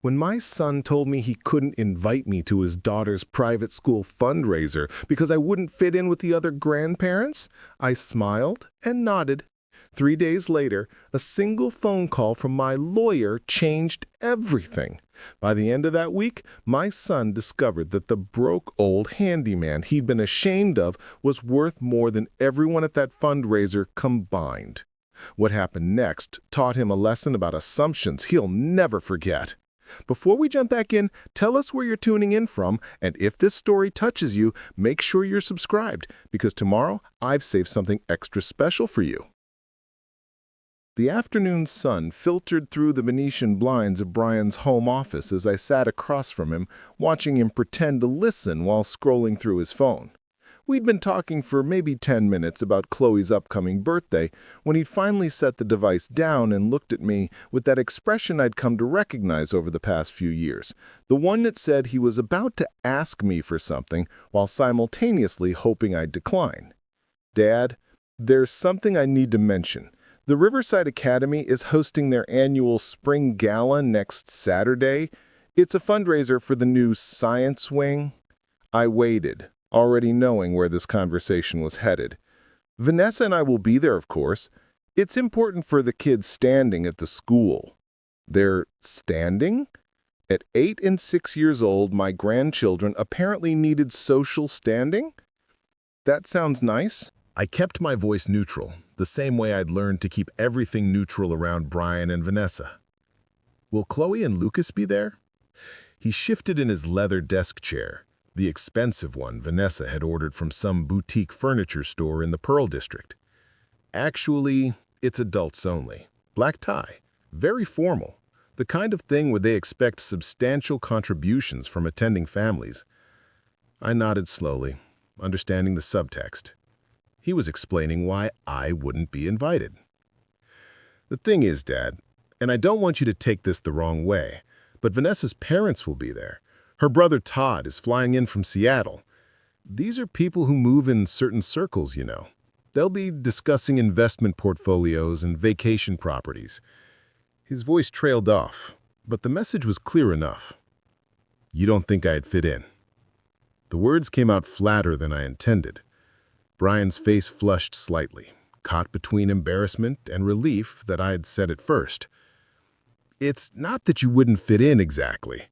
When my son told me he couldn't invite me to his daughter's private school fundraiser because I wouldn't fit in with the other grandparents, I smiled and nodded. 3 days later, a single phone call from my lawyer changed everything. By the end of that week, my son discovered that the broke old handyman he'd been ashamed of was worth more than everyone at that fundraiser combined. What happened next taught him a lesson about assumptions he'll never forget. Before we jump back in, tell us where you're tuning in from, and if this story touches you, make sure you're subscribed, because tomorrow I've saved something extra special for you. The afternoon sun filtered through the Venetian blinds of Brian's home office as I sat across from him, watching him pretend to listen while scrolling through his phone. We'd been talking for maybe 10 minutes about Chloe's upcoming birthday when he'd finally set the device down and looked at me with that expression I'd come to recognize over the past few years, the one that said he was about to ask me for something while simultaneously hoping I'd decline. "Dad, there's something I need to mention. The Riverside Academy is hosting their annual spring gala next Saturday. It's a fundraiser for the new science wing." I waited, already knowing where this conversation was headed. "Vanessa and I will be there, of course. It's important for the kids standing at the school." "They're standing?" At 8 and 6 years old, my grandchildren apparently needed social standing? That sounds nice. I kept my voice neutral, the same way I'd learned to keep everything neutral around Brian and Vanessa. "Will Chloe and Lucas be there?" He shifted in his leather desk chair, the expensive one Vanessa had ordered from some boutique furniture store in the Pearl District. "Actually, it's adults only. Black tie. Very formal. The kind of thing where they expect substantial contributions from attending families." I nodded slowly, understanding the subtext. He was explaining why I wouldn't be invited. "The thing is, Dad, and I don't want you to take this the wrong way, but Vanessa's parents will be there. Her brother Todd is flying in from Seattle. These are people who move in certain circles, you know. They'll be discussing investment portfolios and vacation properties." His voice trailed off, but the message was clear enough. "You don't think I'd fit in?" The words came out flatter than I intended. Brian's face flushed slightly, caught between embarrassment and relief that I had said it first. "It's not that you wouldn't fit in exactly.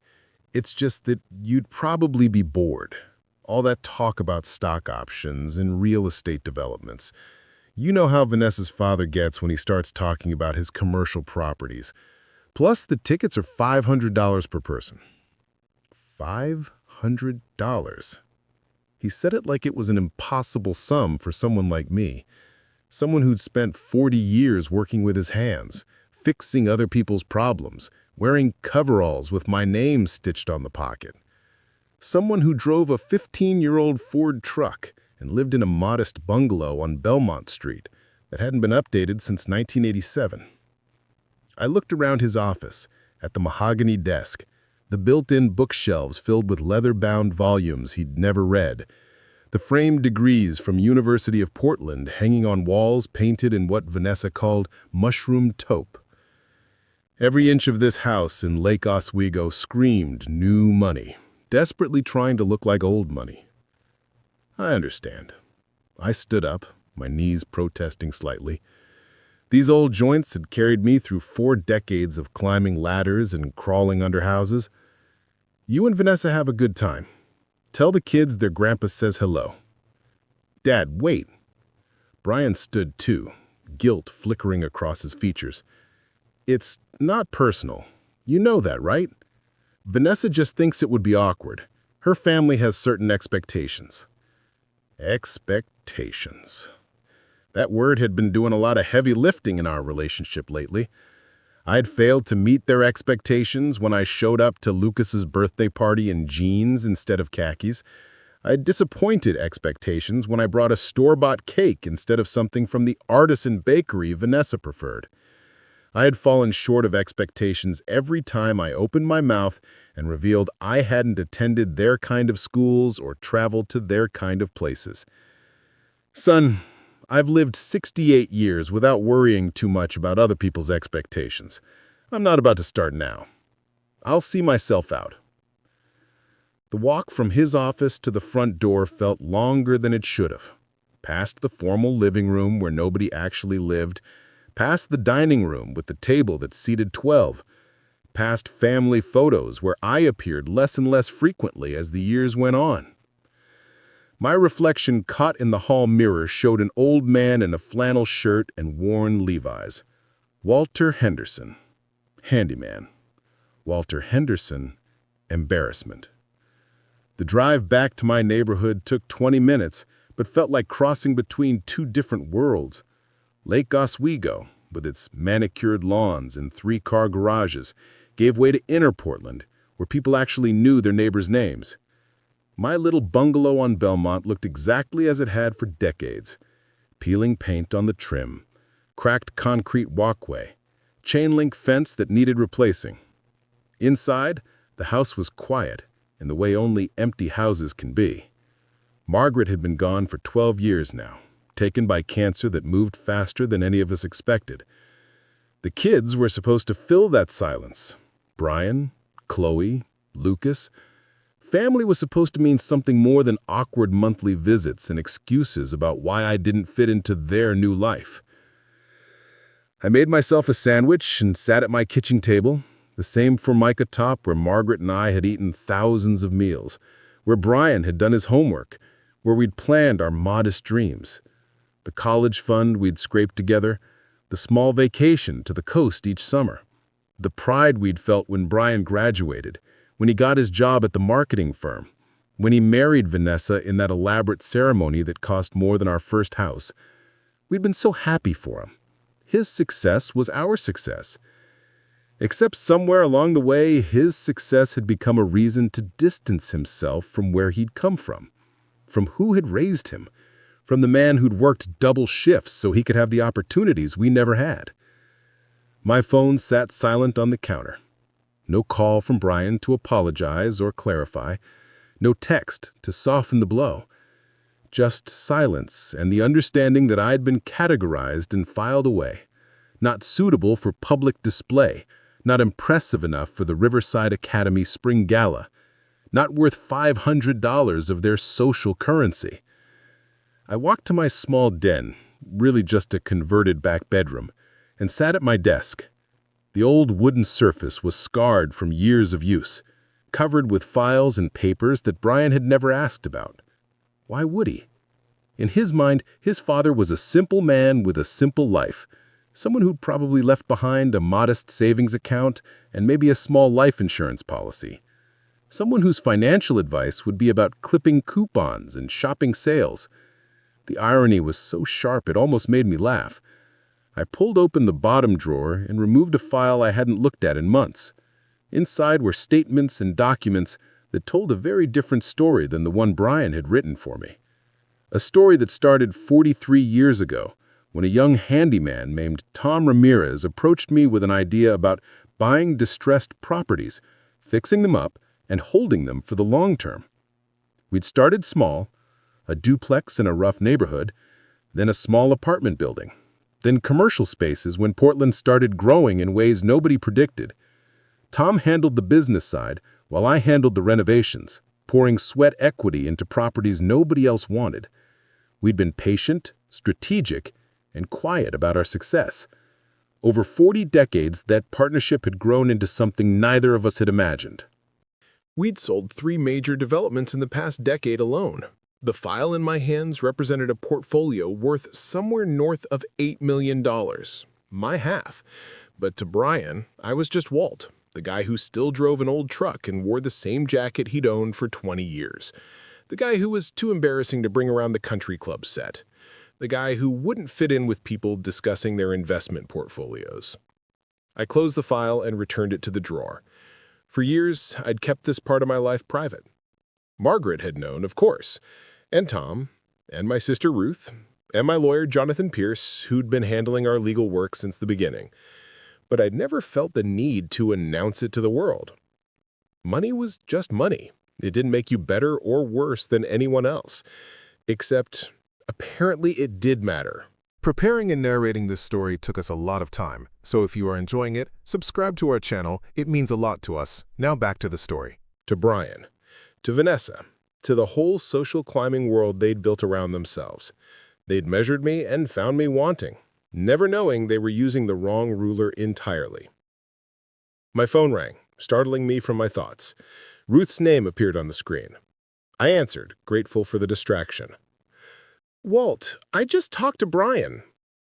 It's just that you'd probably be bored. All that talk about stock options and real estate developments. You know how Vanessa's father gets when he starts talking about his commercial properties. Plus, the tickets are $500 per person." $500. He said it like it was an impossible sum for someone like me, someone who'd spent 40 years working with his hands, fixing other people's problems, wearing coveralls with my name stitched on the pocket. Someone who drove a 15-year-old Ford truck and lived in a modest bungalow on Belmont Street that hadn't been updated since 1987. I looked around his office, at the mahogany desk, the built-in bookshelves filled with leather-bound volumes he'd never read, the framed degrees from University of Portland hanging on walls painted in what Vanessa called mushroom taupe. Every inch of this house in Lake Oswego screamed new money, desperately trying to look like old money. I understand. I stood up, my knees protesting slightly. These old joints had carried me through 4 decades of climbing ladders and crawling under houses. "You and Vanessa have a good time. Tell the kids their grandpa says hello." "Dad, wait." Brian stood too, guilt flickering across his features. "It's not personal. You know that, right? Vanessa just thinks it would be awkward. Her family has certain expectations." Expectations. That word had been doing a lot of heavy lifting in our relationship lately. I'd failed to meet their expectations when I showed up to Lucas's birthday party in jeans instead of khakis. I'd disappointed expectations when I brought a store-bought cake instead of something from the artisan bakery Vanessa preferred. I had fallen short of expectations every time I opened my mouth and revealed I hadn't attended their kind of schools or traveled to their kind of places. "Son, I've lived 68 years without worrying too much about other people's expectations. I'm not about to start now." I'll see myself out. The walk from his office to the front door felt longer than it should have. Past the formal living room where nobody actually lived, past the dining room with the table that seated 12, past family photos where I appeared less and less frequently as the years went on. My reflection caught in the hall mirror showed an old man in a flannel shirt and worn Levi's. Walter Henderson, handyman. Walter Henderson, embarrassment. The drive back to my neighborhood took 20 minutes, but felt like crossing between two different worlds. Lake Oswego, with its manicured lawns and 3-car garages, gave way to inner Portland, where people actually knew their neighbors' names. My little bungalow on Belmont looked exactly as it had for decades. Peeling paint on the trim, cracked concrete walkway, chain-link fence that needed replacing. Inside, the house was quiet, in the way only empty houses can be. Margaret had been gone for 12 years now, taken by cancer that moved faster than any of us expected. The kids were supposed to fill that silence. Brian, Chloe, Lucas. Family was supposed to mean something more than awkward monthly visits and excuses about why I didn't fit into their new life. I made myself a sandwich and sat at my kitchen table, the same Formica top where Margaret and I had eaten thousands of meals, where Brian had done his homework, where we'd planned our modest dreams. The college fund we'd scraped together, the small vacation to the coast each summer, the pride we'd felt when Brian graduated, when he got his job at the marketing firm, when he married Vanessa in that elaborate ceremony that cost more than our first house. We'd been so happy for him. His success was our success. Except somewhere along the way, his success had become a reason to distance himself from where he'd come from who had raised him, from the man who'd worked double shifts so he could have the opportunities we never had. My phone sat silent on the counter. No call from Brian to apologize or clarify, no text to soften the blow. Just silence and the understanding that I'd been categorized and filed away, not suitable for public display, not impressive enough for the Riverside Academy spring gala, not worth $500 of their social currency. I walked to my small den, really just a converted back bedroom, and sat at my desk. The old wooden surface was scarred from years of use, covered with files and papers that Brian had never asked about. Why would he? In his mind, his father was a simple man with a simple life, someone who'd probably left behind a modest savings account and maybe a small life insurance policy. Someone whose financial advice would be about clipping coupons and shopping sales. The irony was so sharp it almost made me laugh. I pulled open the bottom drawer and removed a file I hadn't looked at in months. Inside were statements and documents that told a very different story than the one Brian had written for me. A story that started 43 years ago, when a young handyman named Tom Ramirez approached me with an idea about buying distressed properties, fixing them up, and holding them for the long term. We'd started small, a duplex in a rough neighborhood, then a small apartment building, then commercial spaces when Portland started growing in ways nobody predicted. Tom handled the business side while I handled the renovations, pouring sweat equity into properties nobody else wanted. We'd been patient, strategic, and quiet about our success. Over 40 decades, that partnership had grown into something neither of us had imagined. We'd sold 3 major developments in the past decade alone. The file in my hands represented a portfolio worth somewhere north of $8 million, my half. But to Brian, I was just Walt, the guy who still drove an old truck and wore the same jacket he'd owned for 20 years. The guy who was too embarrassing to bring around the country club set. The guy who wouldn't fit in with people discussing their investment portfolios. I closed the file and returned it to the drawer. For years, I'd kept this part of my life private. Margaret had known, of course, and Tom, and my sister Ruth, and my lawyer Jonathan Pierce, who'd been handling our legal work since the beginning. But I'd never felt the need to announce it to the world. Money was just money. It didn't make you better or worse than anyone else. Except, apparently it did matter. Preparing and narrating this story took us a lot of time, so if you are enjoying it, subscribe to our channel. It means a lot to us. Now back to the story. To Brian, to Vanessa, to the whole social climbing world they'd built around themselves. They'd measured me and found me wanting, never knowing they were using the wrong ruler entirely. My phone rang, startling me from my thoughts. Ruth's name appeared on the screen. I answered, grateful for the distraction. "Walt, I just talked to Brian."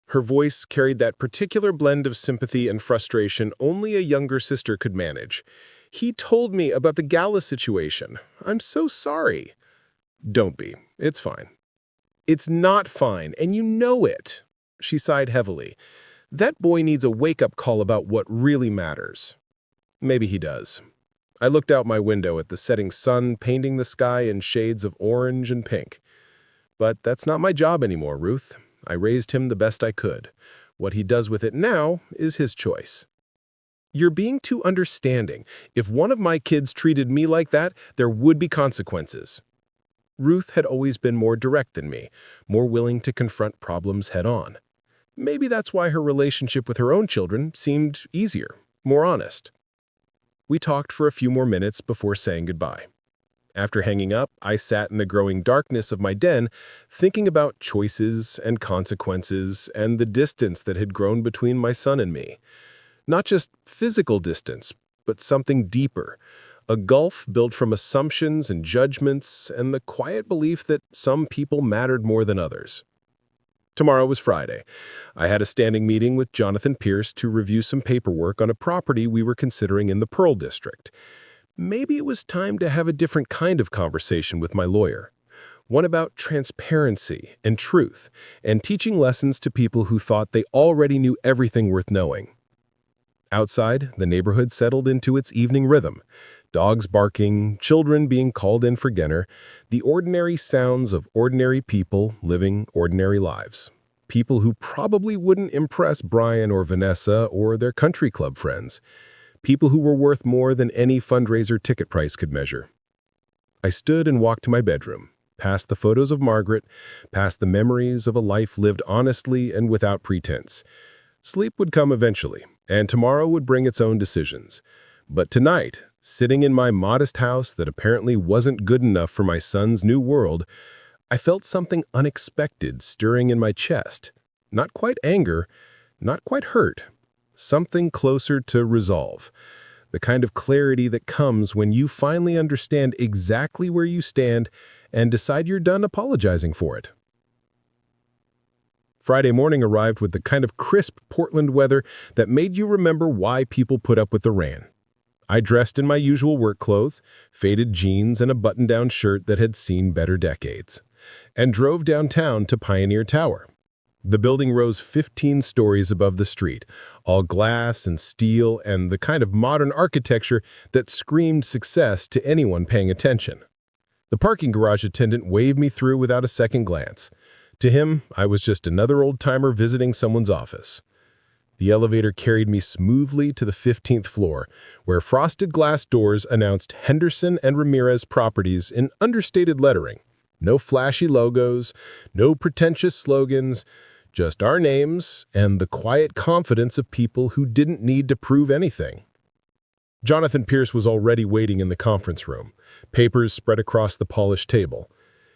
Her voice carried that particular blend of sympathy and frustration only a younger sister could manage. "He told me about the gala situation. I'm so sorry." "Don't be. It's fine." "It's not fine, and you know it." She sighed heavily. "That boy needs a wake-up call about what really matters." Maybe he does. I looked out my window at the setting sun painting the sky in shades of orange and pink. But that's not my job anymore, Ruth. I raised him the best I could. What he does with it now is his choice. "You're being too understanding. If one of my kids treated me like that, there would be consequences." Ruth had always been more direct than me, more willing to confront problems head-on. Maybe that's why her relationship with her own children seemed easier, more honest. We talked for a few more minutes before saying goodbye. After hanging up, I sat in the growing darkness of my den, thinking about choices and consequences and the distance that had grown between my son and me. Not just physical distance, but something deeper, a gulf built from assumptions and judgments and the quiet belief that some people mattered more than others. Tomorrow was Friday. I had a standing meeting with Jonathan Pierce to review some paperwork on a property we were considering in the Pearl District. Maybe it was time to have a different kind of conversation with my lawyer. One about transparency and truth, and teaching lessons to people who thought they already knew everything worth knowing. Outside, the neighborhood settled into its evening rhythm. Dogs barking, children being called in for dinner, the ordinary sounds of ordinary people living ordinary lives. People who probably wouldn't impress Brian or Vanessa or their country club friends. People who were worth more than any fundraiser ticket price could measure. I stood and walked to my bedroom, past the photos of Margaret, past the memories of a life lived honestly and without pretense. Sleep would come eventually, and tomorrow would bring its own decisions. But tonight, sitting in my modest house that apparently wasn't good enough for my son's new world, I felt something unexpected stirring in my chest. Not quite anger, not quite hurt. Something closer to resolve. The kind of clarity that comes when you finally understand exactly where you stand and decide you're done apologizing for it. Friday morning arrived with the kind of crisp Portland weather that made you remember why people put up with the rain. I dressed in my usual work clothes, faded jeans and a button-down shirt that had seen better decades, and drove downtown to Pioneer Tower. The building rose 15 stories above the street, all glass and steel and the kind of modern architecture that screamed success to anyone paying attention. The parking garage attendant waved me through without a second glance. To him, I was just another old-timer visiting someone's office. The elevator carried me smoothly to the 15th floor, where frosted glass doors announced Henderson and Ramirez Properties in understated lettering. No flashy logos, no pretentious slogans, just our names and the quiet confidence of people who didn't need to prove anything. Jonathan Pierce was already waiting in the conference room, papers spread across the polished table.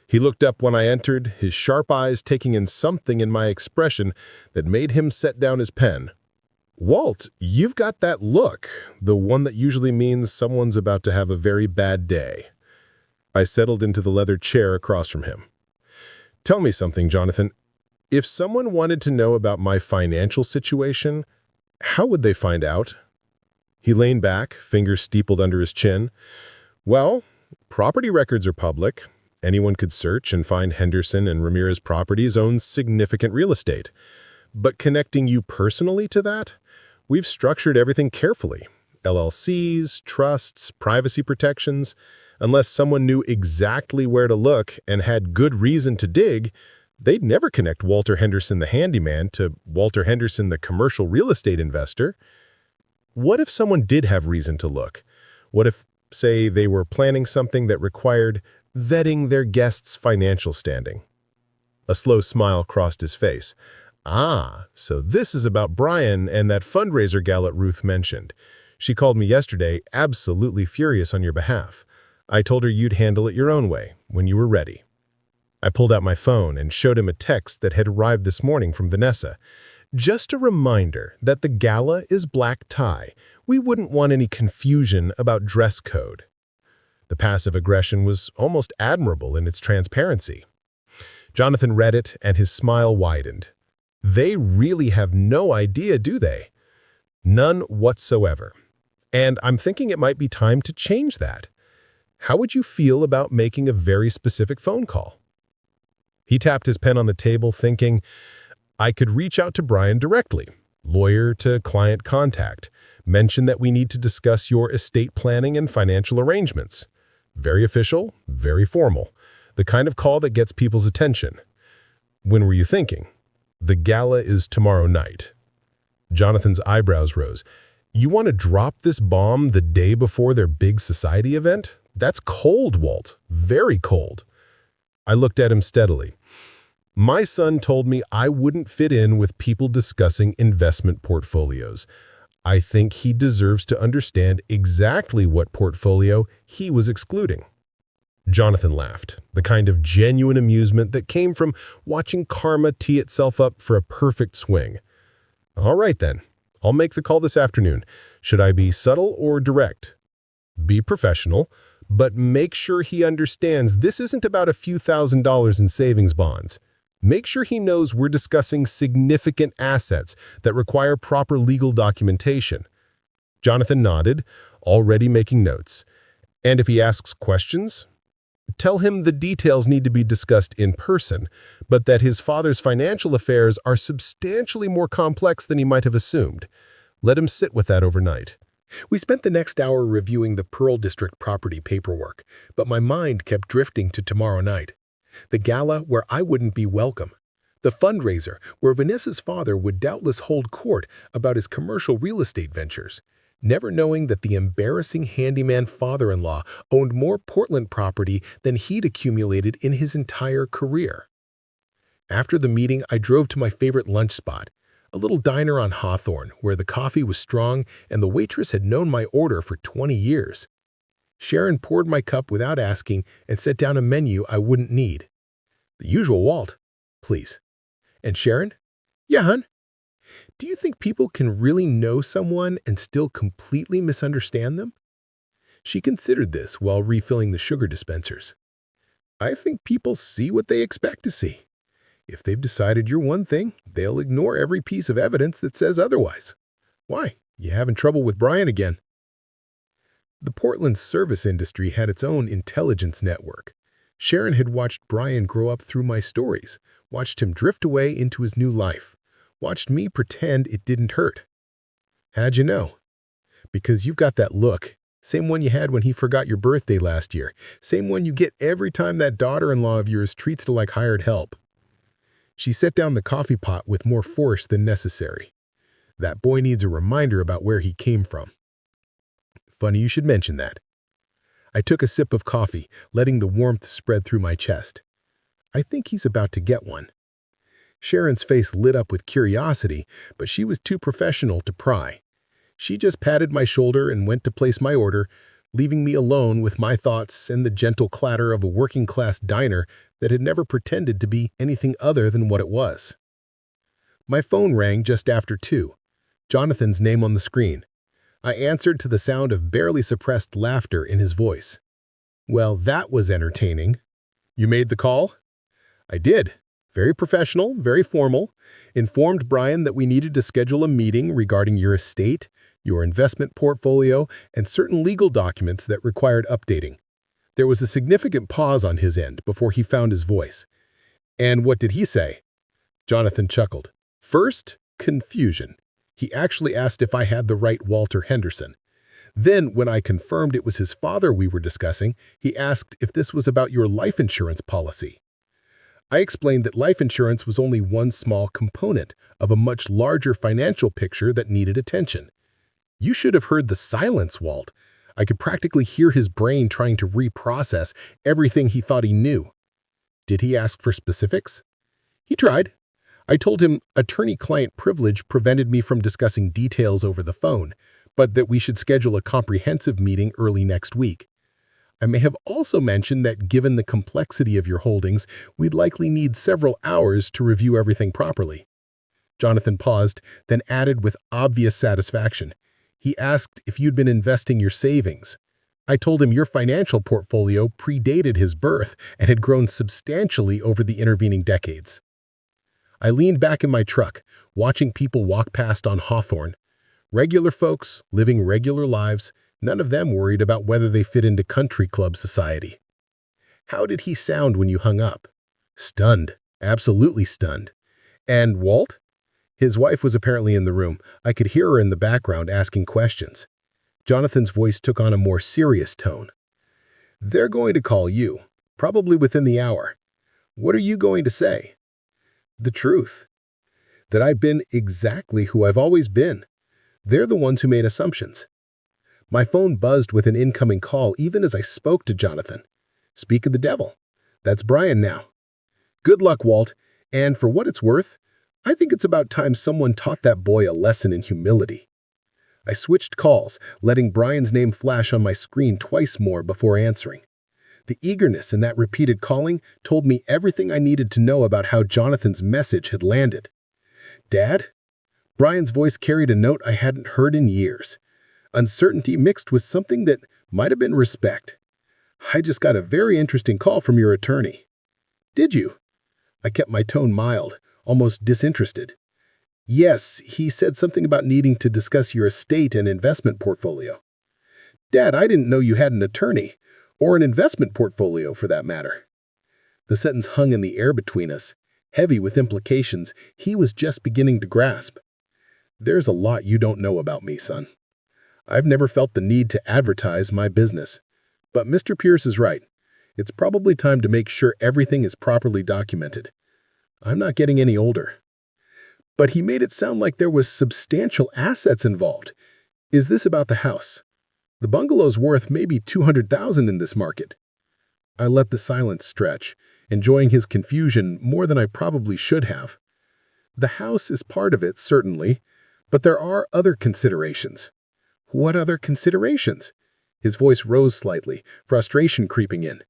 He looked up when I entered, his sharp eyes taking in something in my expression that made him set down his pen. "Walt, you've got that look, the one that usually means someone's about to have a very bad day." I settled into the leather chair across from him. "Tell me something, Jonathan. If someone wanted to know about my financial situation, how would they find out?" He leaned back, fingers steepled under his chin. "Well, property records are public. Anyone could search and find Henderson and Ramirez Properties owns significant real estate. But connecting you personally to that? We've structured everything carefully. LLCs, trusts, privacy protections. Unless someone knew exactly where to look and had good reason to dig, they'd never connect Walter Henderson the handyman to Walter Henderson the commercial real estate investor. What if someone did have reason to look? What if, say, they were planning something that required vetting their guest's financial standing?" A slow smile crossed his face. Ah, so this is about Brian and that fundraiser gala Ruth mentioned. She called me yesterday, absolutely furious on your behalf. I told her you'd handle it your own way, when you were ready. I pulled out my phone and showed him a text that had arrived this morning from Vanessa. Just a reminder that the gala is black tie. We wouldn't want any confusion about dress code. The passive aggression was almost admirable in its transparency. Jonathan read it and his smile widened. They really have no idea, do they? None whatsoever. And I'm thinking it might be time to change that. How would you feel about making a very specific phone call? He tapped his pen on the table, thinking, I could reach out to Brian directly, lawyer to client contact, mention that we need to discuss your estate planning and financial arrangements. Very official, very formal, the kind of call that gets people's attention. When were you thinking? The gala is tomorrow night. Jonathan's eyebrows rose. You want to drop this bomb the day before their big society event? That's cold, Walt. Very cold. I looked at him steadily. My son told me I wouldn't fit in with people discussing investment portfolios. I think he deserves to understand exactly what portfolio he was excluding. Jonathan laughed, the kind of genuine amusement that came from watching karma tee itself up for a perfect swing. All right then, I'll make the call this afternoon. Should I be subtle or direct? Be professional, but make sure he understands this isn't about a few $1,000s in savings bonds. Make sure he knows we're discussing significant assets that require proper legal documentation. Jonathan nodded, already making notes. And if he asks questions, tell him the details need to be discussed in person, but that his father's financial affairs are substantially more complex than he might have assumed. Let him sit with that overnight. We spent the next hour reviewing the Pearl District property paperwork, but my mind kept drifting to tomorrow night. The gala where I wouldn't be welcome. The fundraiser where Vanessa's father would doubtless hold court about his commercial real estate ventures, never knowing that the embarrassing handyman father-in-law owned more Portland property than he'd accumulated in his entire career. After the meeting, I drove to my favorite lunch spot, a little diner on Hawthorne where the coffee was strong and the waitress had known my order for 20 years. Sharon poured my cup without asking and set down a menu I wouldn't need. The usual, Walt, please. And Sharon? Yeah, hun? Do you think people can really know someone and still completely misunderstand them? She considered this while refilling the sugar dispensers. I think people see what they expect to see. If they've decided you're one thing, they'll ignore every piece of evidence that says otherwise. Why? You having trouble with Brian again? The Portland service industry had its own intelligence network. Sharon had watched Brian grow up through my stories, watched him drift away into his new life, watched me pretend it didn't hurt. How'd you know? Because you've got that look, same one you had when he forgot your birthday last year, same one you get every time that daughter-in-law of yours treats you like hired help. She set down the coffee pot with more force than necessary. That boy needs a reminder about where he came from. Funny you should mention that. I took a sip of coffee, letting the warmth spread through my chest. I think he's about to get one. Sharon's face lit up with curiosity, but she was too professional to pry. She just patted my shoulder and went to place my order, leaving me alone with my thoughts and the gentle clatter of a working-class diner that had never pretended to be anything other than what it was. My phone rang just after 2. Jonathan's name on the screen. I answered to the sound of barely suppressed laughter in his voice. Well, that was entertaining. You made the call? I did. Very professional, very formal. Informed Brian that we needed to schedule a meeting regarding your estate, your investment portfolio, and certain legal documents that required updating. There was a significant pause on his end before he found his voice. And what did he say? Jonathan chuckled. First, confusion. He actually asked if I had the right Walter Henderson. Then, when I confirmed it was his father we were discussing, he asked if this was about your life insurance policy. I explained that life insurance was only one small component of a much larger financial picture that needed attention. You should have heard the silence, Walt. I could practically hear his brain trying to reprocess everything he thought he knew. Did he ask for specifics? He tried. I told him attorney-client privilege prevented me from discussing details over the phone, but that we should schedule a comprehensive meeting early next week. I may have also mentioned that given the complexity of your holdings, we'd likely need several hours to review everything properly. Jonathan paused, then added with obvious satisfaction. He asked if you'd been investing your savings. I told him your financial portfolio predated his birth and had grown substantially over the intervening decades. I leaned back in my truck, watching people walk past on Hawthorne. Regular folks, living regular lives, none of them worried about whether they fit into country club society. How did he sound when you hung up? Stunned. Absolutely stunned. And Walt? His wife was apparently in the room. I could hear her in the background asking questions. Jonathan's voice took on a more serious tone. They're going to call you, probably within the hour. What are you going to say? The truth. That I've been exactly who I've always been. They're the ones who made assumptions. My phone buzzed with an incoming call even as I spoke to Jonathan. Speak of the devil. That's Brian now. Good luck, Walt. And for what it's worth, I think it's about time someone taught that boy a lesson in humility. I switched calls, letting Brian's name flash on my screen twice more before answering. The eagerness in that repeated calling told me everything I needed to know about how Jonathan's message had landed. Dad? Brian's voice carried a note I hadn't heard in years. Uncertainty mixed with something that might have been respect. I just got a very interesting call from your attorney. Did you? I kept my tone mild, almost disinterested. Yes, he said something about needing to discuss your estate and investment portfolio. Dad, I didn't know you had an attorney, or an investment portfolio for that matter. The sentence hung in the air between us, heavy with implications he was just beginning to grasp. There's a lot you don't know about me, son. I've never felt the need to advertise my business. But Mr. Pierce is right. It's probably time to make sure everything is properly documented. I'm not getting any older. But he made it sound like there was substantial assets involved. Is this about the house? The bungalow's worth maybe $200,000 in this market. I let the silence stretch, enjoying his confusion more than I probably should have. The house is part of it, certainly, but there are other considerations. What other considerations? His voice rose slightly, frustration creeping in.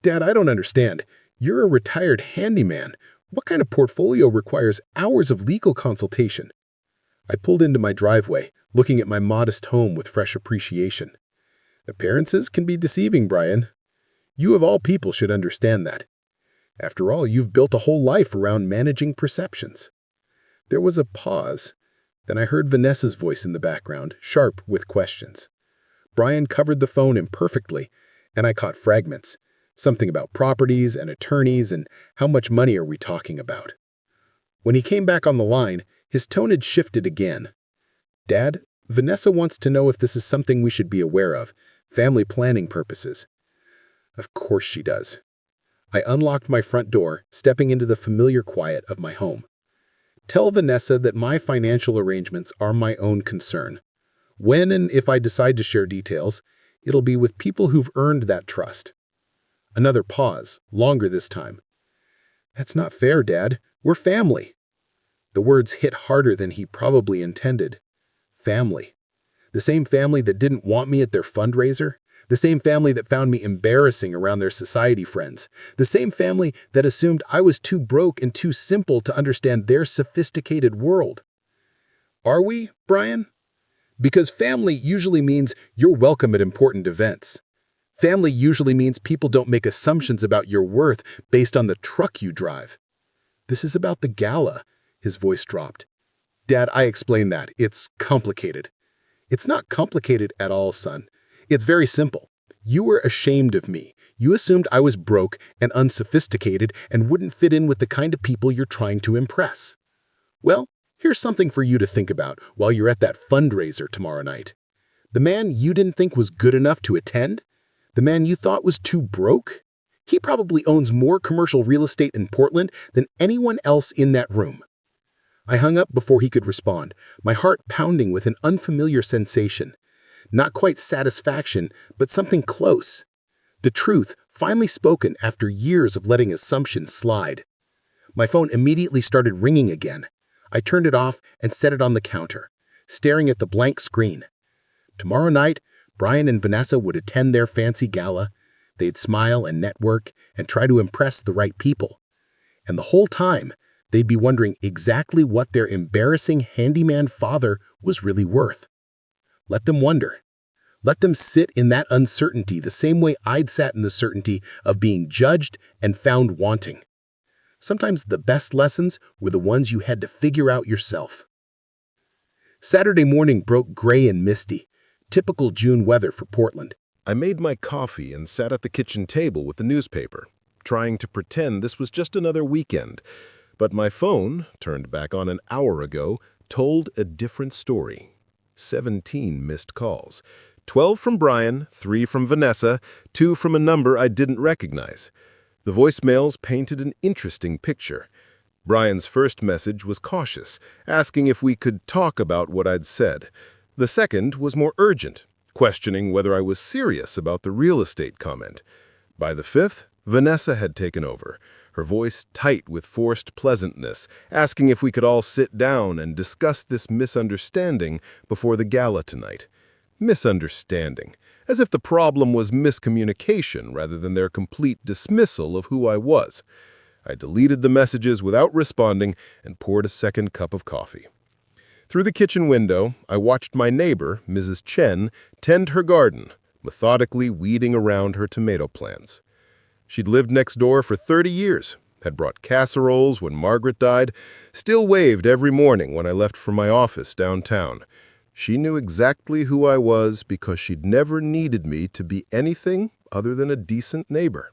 Dad, I don't understand. You're a retired handyman. What kind of portfolio requires hours of legal consultation? I pulled into my driveway, looking at my modest home with fresh appreciation. Appearances can be deceiving, Brian. You of all people should understand that. After all, you've built a whole life around managing perceptions. There was a pause. Then I heard Vanessa's voice in the background, sharp with questions. Brian covered the phone imperfectly, and I caught fragments. Something about properties and attorneys and how much money are we talking about. When he came back on the line, his tone had shifted again. Dad, Vanessa wants to know if this is something we should be aware of, family planning purposes. Of course she does. I unlocked my front door, stepping into the familiar quiet of my home. Tell Vanessa that my financial arrangements are my own concern. When and if I decide to share details, it'll be with people who've earned that trust. Another pause, longer this time. That's not fair, Dad. We're family. The words hit harder than he probably intended. Family. The same family that didn't want me at their fundraiser. The same family that found me embarrassing around their society friends. The same family that assumed I was too broke and too simple to understand their sophisticated world. Are we, Brian? Because family usually means you're welcome at important events. Family usually means people don't make assumptions about your worth based on the truck you drive. This is about the gala, his voice dropped. Dad, I explained that. It's complicated. It's not complicated at all, son. It's very simple. You were ashamed of me. You assumed I was broke and unsophisticated and wouldn't fit in with the kind of people you're trying to impress. Well, here's something for you to think about while you're at that fundraiser tomorrow night. The man you didn't think was good enough to attend? The man you thought was too broke? He probably owns more commercial real estate in Portland than anyone else in that room. I hung up before he could respond, my heart pounding with an unfamiliar sensation. Not quite satisfaction, but something close. The truth, finally spoken after years of letting assumptions slide. My phone immediately started ringing again. I turned it off and set it on the counter, staring at the blank screen. Tomorrow night, Brian and Vanessa would attend their fancy gala. They'd smile and network and try to impress the right people. And the whole time, they'd be wondering exactly what their embarrassing handyman father was really worth. Let them wonder. Let them sit in that uncertainty the same way I'd sat in the certainty of being judged and found wanting. Sometimes the best lessons were the ones you had to figure out yourself. Saturday morning broke gray and misty, typical June weather for Portland. I made my coffee and sat at the kitchen table with the newspaper, trying to pretend this was just another weekend. But my phone, turned back on an hour ago, told a different story. 17 missed calls. 12 from Brian, 3 from Vanessa, 2 from a number I didn't recognize. The voicemails painted an interesting picture. Brian's first message was cautious, asking if we could talk about what I'd said. The second was more urgent, questioning whether I was serious about the real estate comment. By the fifth, Vanessa had taken over, her voice tight with forced pleasantness, asking if we could all sit down and discuss this misunderstanding before the gala tonight. Misunderstanding, as if the problem was miscommunication rather than their complete dismissal of who I was. I deleted the messages without responding and poured a second cup of coffee. Through the kitchen window, I watched my neighbor, Mrs. Chen, tend her garden, methodically weeding around her tomato plants. She'd lived next door for 30 years, had brought casseroles when Margaret died, still waved every morning when I left for my office downtown. She knew exactly who I was because she'd never needed me to be anything other than a decent neighbor.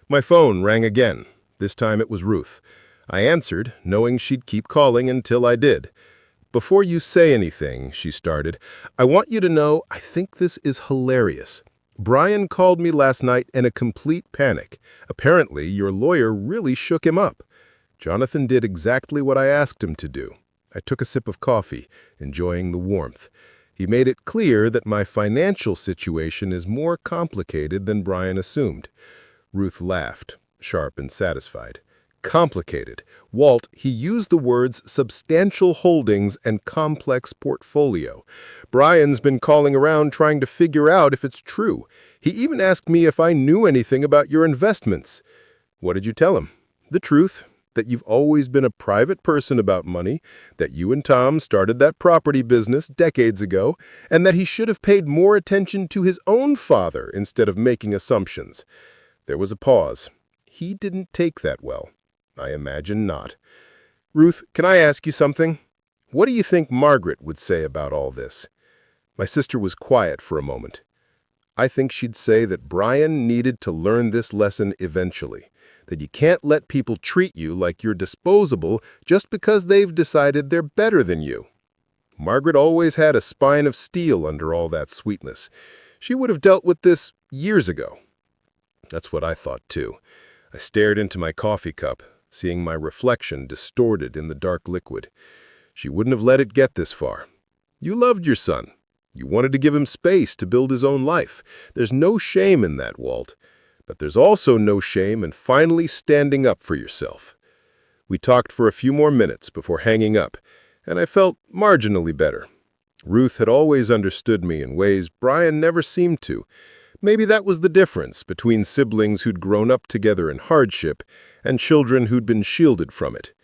My phone rang again. This time it was Ruth. I answered, knowing she'd keep calling until I did. "Before you say anything," she started, "I want you to know I think this is hilarious. Brian called me last night in a complete panic. Apparently, your lawyer really shook him up. Jonathan did exactly what I asked him to do." I took a sip of coffee, enjoying the warmth. He made it clear that my financial situation is more complicated than Brian assumed. Ruth laughed, sharp and satisfied. Complicated. Walt, he used the words substantial holdings and complex portfolio. Brian's been calling around trying to figure out if it's true. He even asked me if I knew anything about your investments. What did you tell him? The truth. That you've always been a private person about money, that you and Tom started that property business decades ago, and that he should have paid more attention to his own father instead of making assumptions. There was a pause. He didn't take that well. I imagine not. "Ruth, can I ask you something? What do you think Margaret would say about all this?" My sister was quiet for a moment. "I think she'd say that Brian needed to learn this lesson eventually. That you can't let people treat you like you're disposable just because they've decided they're better than you." Margaret always had a spine of steel under all that sweetness. She would have dealt with this years ago. That's what I thought, too. I stared into my coffee cup, seeing my reflection distorted in the dark liquid. She wouldn't have let it get this far. You loved your son. You wanted to give him space to build his own life. There's no shame in that, Walt. But there's also no shame in finally standing up for yourself. We talked for a few more minutes before hanging up, and I felt marginally better. Ruth had always understood me in ways Brian never seemed to. Maybe that was the difference between siblings who'd grown up together in hardship and children who'd been shielded from it.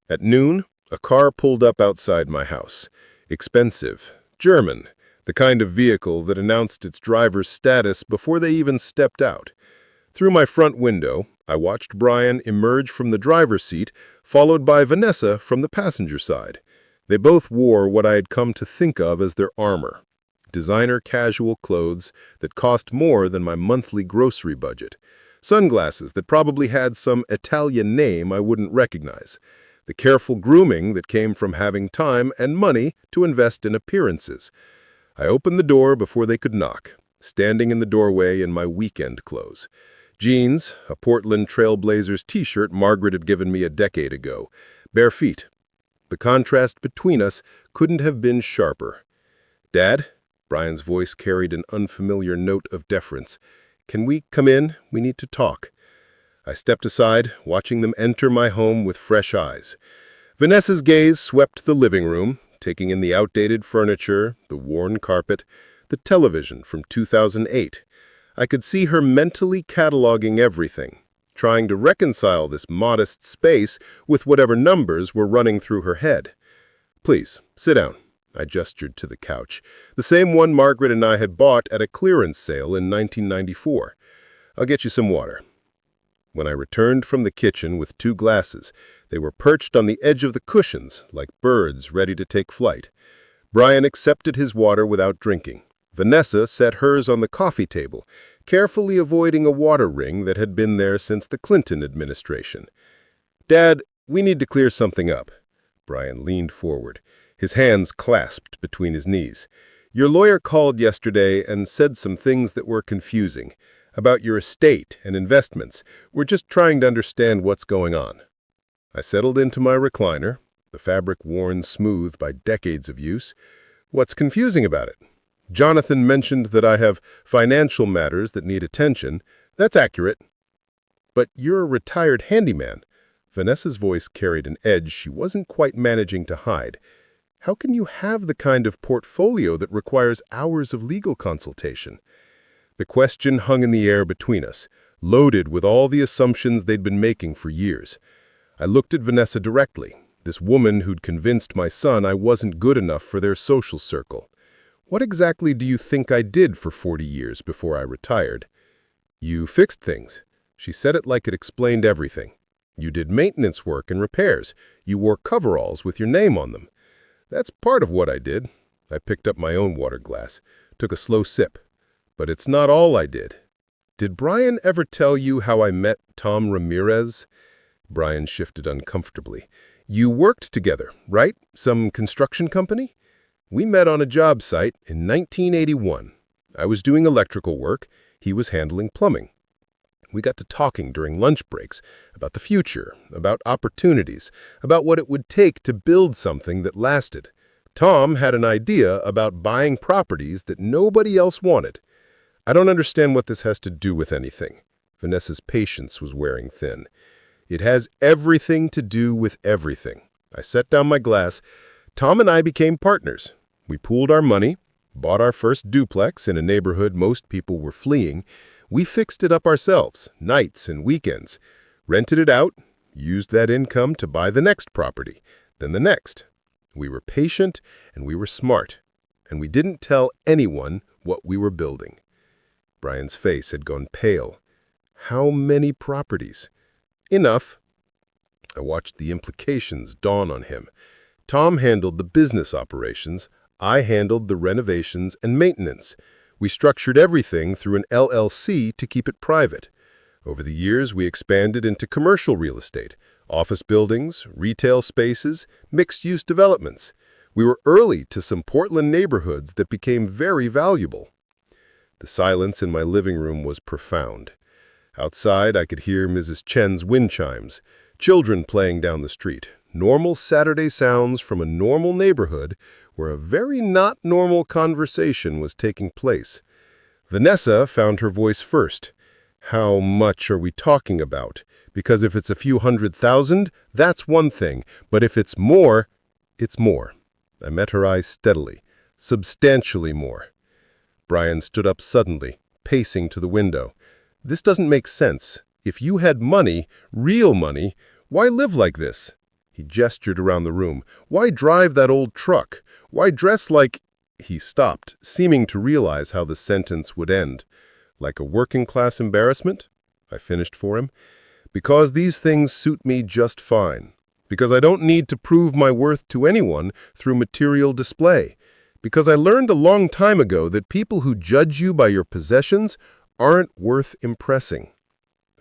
At noon, a car pulled up outside my house. Expensive, German, the kind of vehicle that announced its driver's status before they even stepped out. Through my front window, I watched Brian emerge from the driver's seat, followed by Vanessa from the passenger side. They both wore what I had come to think of as their armor. Designer casual clothes that cost more than my monthly grocery budget. Sunglasses that probably had some Italian name I wouldn't recognize. The careful grooming that came from having time and money to invest in appearances. I opened the door before they could knock, standing in the doorway in my weekend clothes. Jeans, a Portland Trail Blazers t-shirt Margaret had given me a decade ago. Bare feet. The contrast between us couldn't have been sharper. "Dad?" Brian's voice carried an unfamiliar note of deference. "Can we come in? We need to talk." I stepped aside, watching them enter my home with fresh eyes. Vanessa's gaze swept the living room, taking in the outdated furniture, the worn carpet, the television from 2008. I could see her mentally cataloging everything, trying to reconcile this modest space with whatever numbers were running through her head. "Please, sit down." I gestured to the couch, the same one Margaret and I had bought at a clearance sale in 1994. "I'll get you some water." When I returned from the kitchen with 2 glasses, they were perched on the edge of the cushions, like birds ready to take flight. Brian accepted his water without drinking. Vanessa set hers on the coffee table, carefully avoiding a water ring that had been there since the Clinton administration. "Dad, we need to clear something up." Brian leaned forward, his hands clasped between his knees. "Your lawyer called yesterday and said some things that were confusing. About your estate and investments. We're just trying to understand what's going on." I settled into my recliner, the fabric worn smooth by decades of use. "What's confusing about it?" "Jonathan mentioned that I have financial matters that need attention." "That's accurate." "But you're a retired handyman." Vanessa's voice carried an edge she wasn't quite managing to hide. "How can you have the kind of portfolio that requires hours of legal consultation?" The question hung in the air between us, loaded with all the assumptions they'd been making for years. I looked at Vanessa directly, this woman who'd convinced my son I wasn't good enough for their social circle. "What exactly do you think I did for 40 years before I retired?" "You fixed things." She said it like it explained everything. "You did maintenance work and repairs. You wore coveralls with your name on them." "That's part of what I did." I picked up my own water glass, took a slow sip. "But it's not all I did." "Did Brian ever tell you how I met Tom Ramirez?" Brian shifted uncomfortably. "You worked together, right? Some construction company?" "We met on a job site in 1981. I was doing electrical work. He was handling plumbing. We got to talking during lunch breaks about the future, about opportunities, about what it would take to build something that lasted. Tom had an idea about buying properties that nobody else wanted. I don't understand what this has to do with anything." Vanessa's patience was wearing thin. "It has everything to do with everything." I set down my glass. "Tom and I became partners. We pooled our money, bought our first duplex in a neighborhood most people were fleeing. We fixed it up ourselves, nights and weekends, rented it out, used that income to buy the next property, then the next. We were patient and we were smart, and we didn't tell anyone what we were building." Brian's face had gone pale. "How many properties?" "Enough." I watched the implications dawn on him. Tom handled the business operations. I handled the renovations and maintenance. We structured everything through an LLC to keep it private. Over the years, we expanded into commercial real estate, office buildings, retail spaces, mixed-use developments. We were early to some Portland neighborhoods that became very valuable. The silence in my living room was profound. Outside, I could hear Mrs. Chen's wind chimes, children playing down the street, normal Saturday sounds from a normal neighborhood where a very not normal conversation was taking place. Vanessa found her voice first. "How much are we talking about? Because if it's a few $100,000, that's one thing, but if it's more, it's more." I met her eyes steadily, substantially more. Brian stood up suddenly, pacing to the window. "This doesn't make sense. If you had money, real money, why live like this?" He gestured around the room. "Why drive that old truck? Why dress like—" He stopped, seeming to realize how the sentence would end. "Like a working-class embarrassment?" I finished for him. "Because these things suit me just fine. Because I don't need to prove my worth to anyone through material display. Because I learned a long time ago that people who judge you by your possessions aren't worth impressing."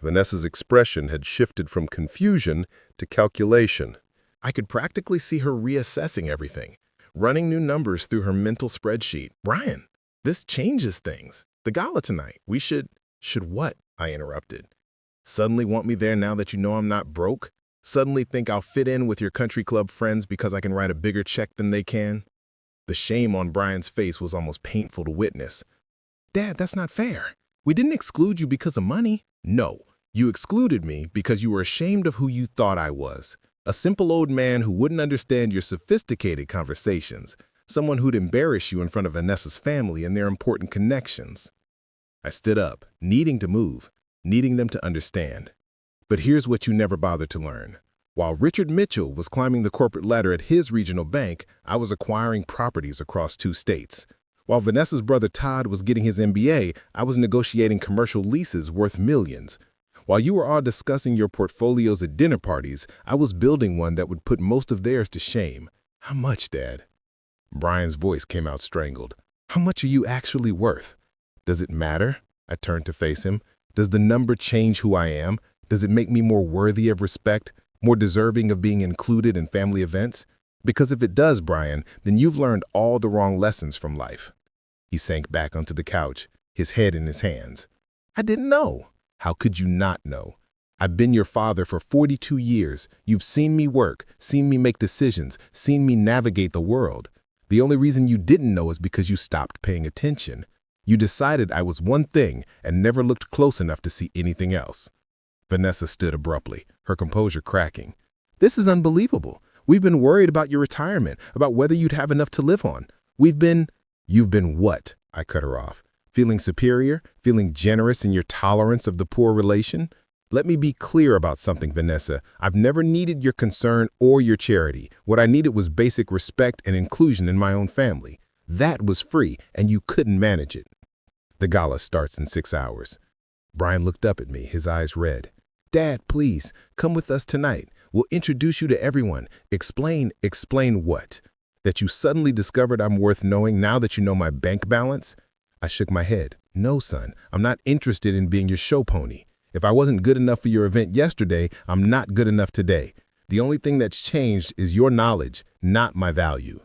Vanessa's expression had shifted from confusion to calculation. I could practically see her reassessing everything, running new numbers through her mental spreadsheet. "Brian, this changes things. The gala tonight. We should..." "Should what?" I interrupted. "Suddenly want me there now that you know I'm not broke? Suddenly think I'll fit in with your country club friends because I can write a bigger check than they can?" The shame on Brian's face was almost painful to witness. "Dad, that's not fair. We didn't exclude you because of money." "No, You excluded me because you were ashamed of who you thought I was. A simple old man who wouldn't understand your sophisticated conversations. Someone who'd embarrass you in front of Vanessa's family and their important connections. I stood up, needing to move, needing them to understand. But here's what you never bothered to learn. While Richard Mitchell was climbing the corporate ladder at his regional bank, I was acquiring properties across 2 states. While Vanessa's brother Todd was getting his MBA, I was negotiating commercial leases worth millions. While you were all discussing your portfolios at dinner parties, I was building one that would put most of theirs to shame. How much, Dad? Brian's voice came out strangled. How much are you actually worth? Does it matter? I turned to face him. Does the number change who I am? Does it make me more worthy of respect, more deserving of being included in family events? Because if it does, Brian, then you've learned all the wrong lessons from life. He sank back onto the couch, his head in his hands. I didn't know. How could you not know? I've been your father for 42 years. You've seen me work, seen me make decisions, seen me navigate the world. The only reason you didn't know is because you stopped paying attention. You decided I was one thing and never looked close enough to see anything else. Vanessa stood abruptly, her composure cracking. This is unbelievable. We've been worried about your retirement, about whether you'd have enough to live on. You've been what? I cut her off. Feeling superior? Feeling generous in your tolerance of the poor relation? Let me be clear about something, Vanessa. I've never needed your concern or your charity. What I needed was basic respect and inclusion in my own family. That was free, and you couldn't manage it. The gala starts in 6 hours. Brian looked up at me, his eyes red. Dad, please, come with us tonight. We'll introduce you to everyone. Explain what? That you suddenly discovered I'm worth knowing now that you know my bank balance? I shook my head. No, son, I'm not interested in being your show pony. If I wasn't good enough for your event yesterday, I'm not good enough today. The only thing that's changed is your knowledge, not my value.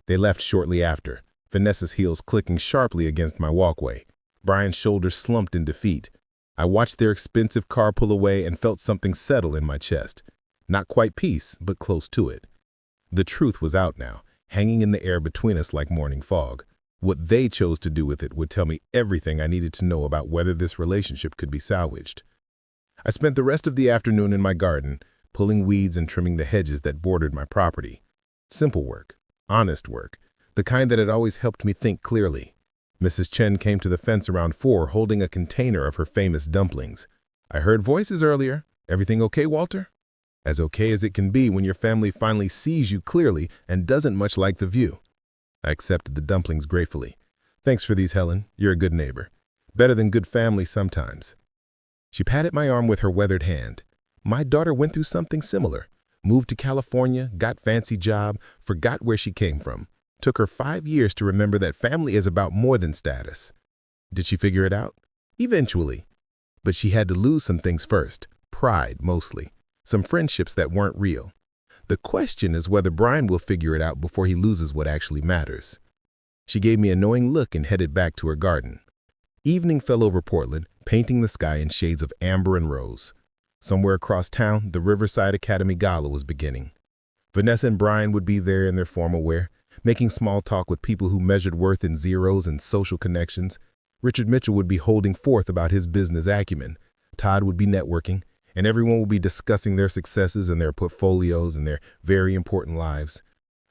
They left shortly after, Vanessa's heels clicking sharply against my walkway. Brian's shoulders slumped in defeat. I watched their expensive car pull away and felt something settle in my chest. Not quite peace, but close to it. The truth was out now, hanging in the air between us like morning fog. What they chose to do with it would tell me everything I needed to know about whether this relationship could be salvaged. I spent the rest of the afternoon in my garden, pulling weeds and trimming the hedges that bordered my property. Simple work, honest work, the kind that had always helped me think clearly. Mrs. Chen came to the fence around 4, holding a container of her famous dumplings. I heard voices earlier. Everything okay, Walter? As okay as it can be when your family finally sees you clearly and doesn't much like the view. I accepted the dumplings gratefully. Thanks for these, Helen. You're a good neighbor. Better than good family sometimes. She patted my arm with her weathered hand. My daughter went through something similar. Moved to California, got fancy job, forgot where she came from. Took her 5 years to remember that family is about more than status. Did she figure it out? Eventually. But she had to lose some things first. Pride, mostly. Some friendships that weren't real. The question is whether Brian will figure it out before he loses what actually matters. She gave me a knowing look and headed back to her garden. Evening fell over Portland, painting the sky in shades of amber and rose. Somewhere across town, the Riverside Academy gala was beginning. Vanessa and Brian would be there in their formal wear, making small talk with people who measured worth in zeros and social connections. Richard Mitchell would be holding forth about his business acumen. Todd would be networking, and everyone would be discussing their successes and their portfolios and their very important lives.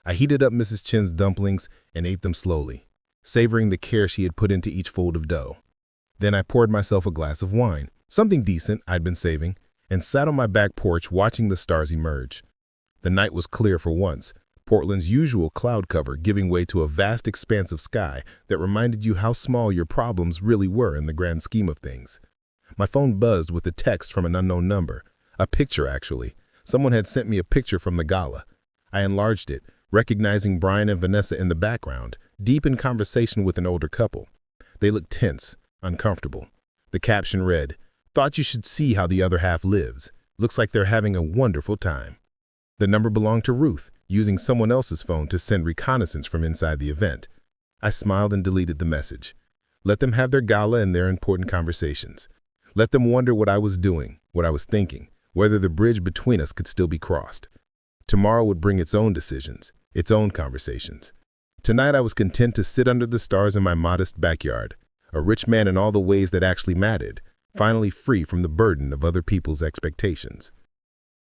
I heated up Mrs. Chen's dumplings and ate them slowly, savoring the care she had put into each fold of dough. Then I poured myself a glass of wine, something decent I'd been saving, and sat on my back porch watching the stars emerge. The night was clear for once, Portland's usual cloud cover giving way to a vast expanse of sky that reminded you how small your problems really were in the grand scheme of things. My phone buzzed with a text from an unknown number. A picture, actually. Someone had sent me a picture from the gala. I enlarged it, recognizing Brian and Vanessa in the background, deep in conversation with an older couple. They looked tense, uncomfortable. The caption read, "Thought you should see how the other half lives. Looks like they're having a wonderful time." The number belonged to Ruth, using someone else's phone to send reconnaissance from inside the event. I smiled and deleted the message. Let them have their gala and their important conversations. Let them wonder what I was doing, what I was thinking, whether the bridge between us could still be crossed. Tomorrow would bring its own decisions, its own conversations. Tonight I was content to sit under the stars in my modest backyard, a rich man in all the ways that actually mattered, finally free from the burden of other people's expectations.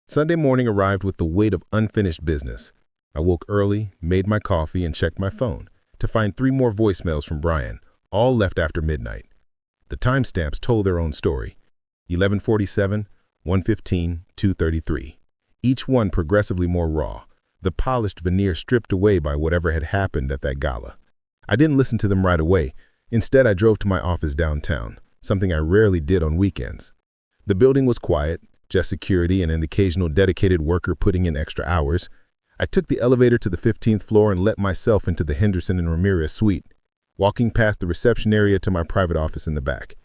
Sunday morning arrived with the weight of unfinished business. I woke early, made my coffee, and checked my phone to find 3 more voicemails from Brian, all left after midnight. The timestamps told their own story: 11:47, 1:15, 2:33. Each one progressively more raw, the polished veneer stripped away by whatever had happened at that gala. I didn't listen to them right away. Instead, I drove to my office downtown, something I rarely did on weekends. The building was quiet, just security and an occasional dedicated worker putting in extra hours. I took the elevator to the 15th floor and let myself into the Henderson and Ramirez suite, walking past the reception area to my private office in the back.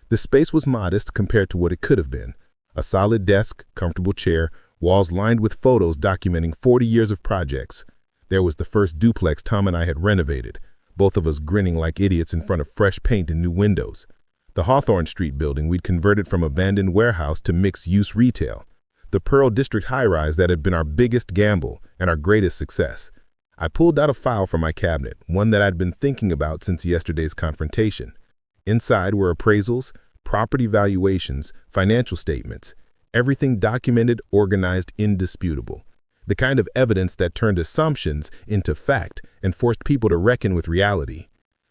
The space was modest compared to what it could have been. A solid desk, comfortable chair, walls lined with photos documenting 40 years of projects. There was the first duplex Tom and I had renovated, both of us grinning like idiots in front of fresh paint and new windows. The Hawthorne Street building we'd converted from abandoned warehouse to mixed-use retail. The Pearl District high-rise that had been our biggest gamble and our greatest success. I pulled out a file from my cabinet, one that I'd been thinking about since yesterday's confrontation. Inside were appraisals, property valuations, financial statements, everything documented, organized, indisputable. The kind of evidence that turned assumptions into fact and forced people to reckon with reality.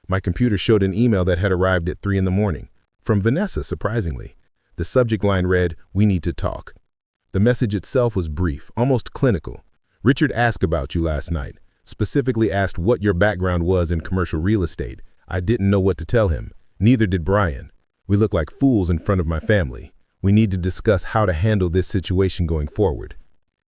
My computer showed an email that had arrived at 3 in the morning, from Vanessa, surprisingly. The subject line read, "We need to talk." The message itself was brief, almost clinical. "Richard asked about you last night, specifically asked what your background was in commercial real estate. I didn't know what to tell him. Neither did Brian. We look like fools in front of my family. We need to discuss how to handle this situation going forward."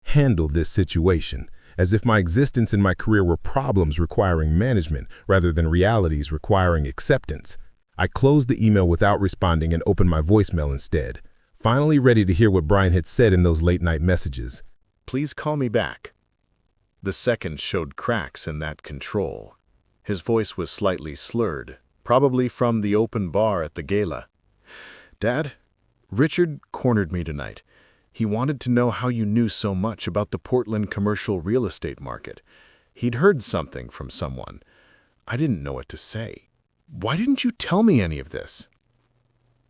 Handle this situation, as if my existence and my career were problems requiring management rather than realities requiring acceptance. I closed the email without responding and opened my voicemail instead, finally ready to hear what Brian had said in those late-night messages. "Please call me back." The second showed cracks in that control. His voice was slightly slurred, probably from the open bar at the gala. "Dad, Richard cornered me tonight. He wanted to know how you knew so much about the Portland commercial real estate market. He'd heard something from someone. I didn't know what to say. Why didn't you tell me any of this?"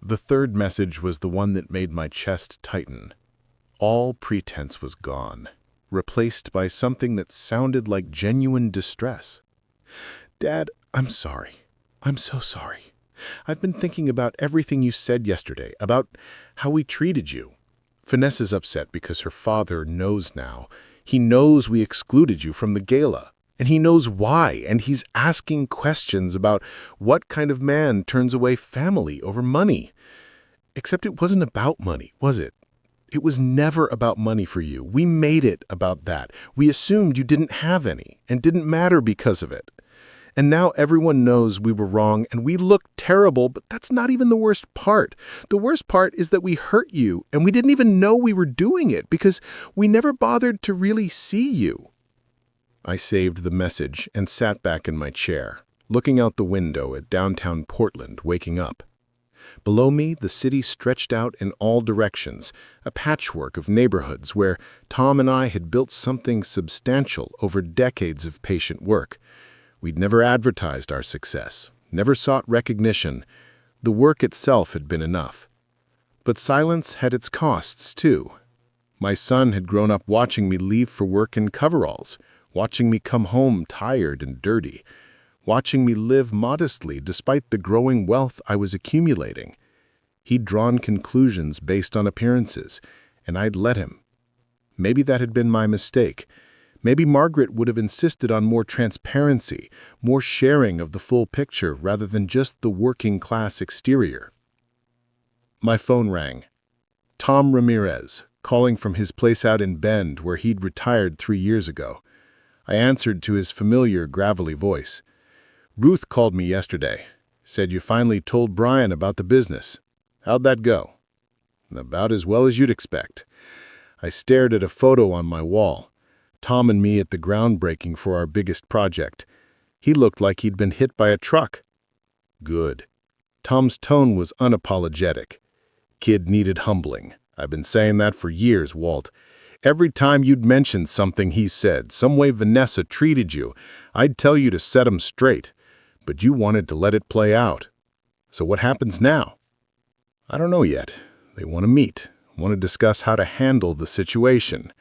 The third message was the one that made my chest tighten. All pretense was gone, replaced by something that sounded like genuine distress. "Dad, I'm sorry. I'm so sorry. I've been thinking about everything you said yesterday, about how we treated you. Vanessa's upset because her father knows now. He knows we excluded you from the gala, and he knows why, and he's asking questions about what kind of man turns away family over money. Except it wasn't about money, was it? It was never about money for you. We made it about that. We assumed you didn't have any, and didn't matter because of it. And now everyone knows we were wrong and we look terrible, but that's not even the worst part. The worst part is that we hurt you and we didn't even know we were doing it because we never bothered to really see you." I saved the message and sat back in my chair, looking out the window at downtown Portland, waking up. Below me, the city stretched out in all directions, a patchwork of neighborhoods where Tom and I had built something substantial over decades of patient work. We'd never advertised our success, never sought recognition. The work itself had been enough. But silence had its costs, too. My son had grown up watching me leave for work in coveralls, watching me come home tired and dirty, watching me live modestly despite the growing wealth I was accumulating. He'd drawn conclusions based on appearances, and I'd let him. Maybe that had been my mistake. Maybe Margaret would have insisted on more transparency, more sharing of the full picture rather than just the working-class exterior. My phone rang. Tom Ramirez, calling from his place out in Bend where he'd retired 3 years ago. I answered to his familiar, gravelly voice. "Ruth called me yesterday. Said you finally told Brian about the business. How'd that go?" "About as well as you'd expect." I stared at a photo on my wall. Tom and me at the groundbreaking for our biggest project. He looked like he'd been hit by a truck. "Good." Tom's tone was unapologetic. "Kid needed humbling. I've been saying that for years, Walt. Every time you'd mention something he said, some way Vanessa treated you, I'd tell you to set him straight. But you wanted to let it play out. So what happens now?" I don't know yet. They want to meet, want to discuss how to handle the situation.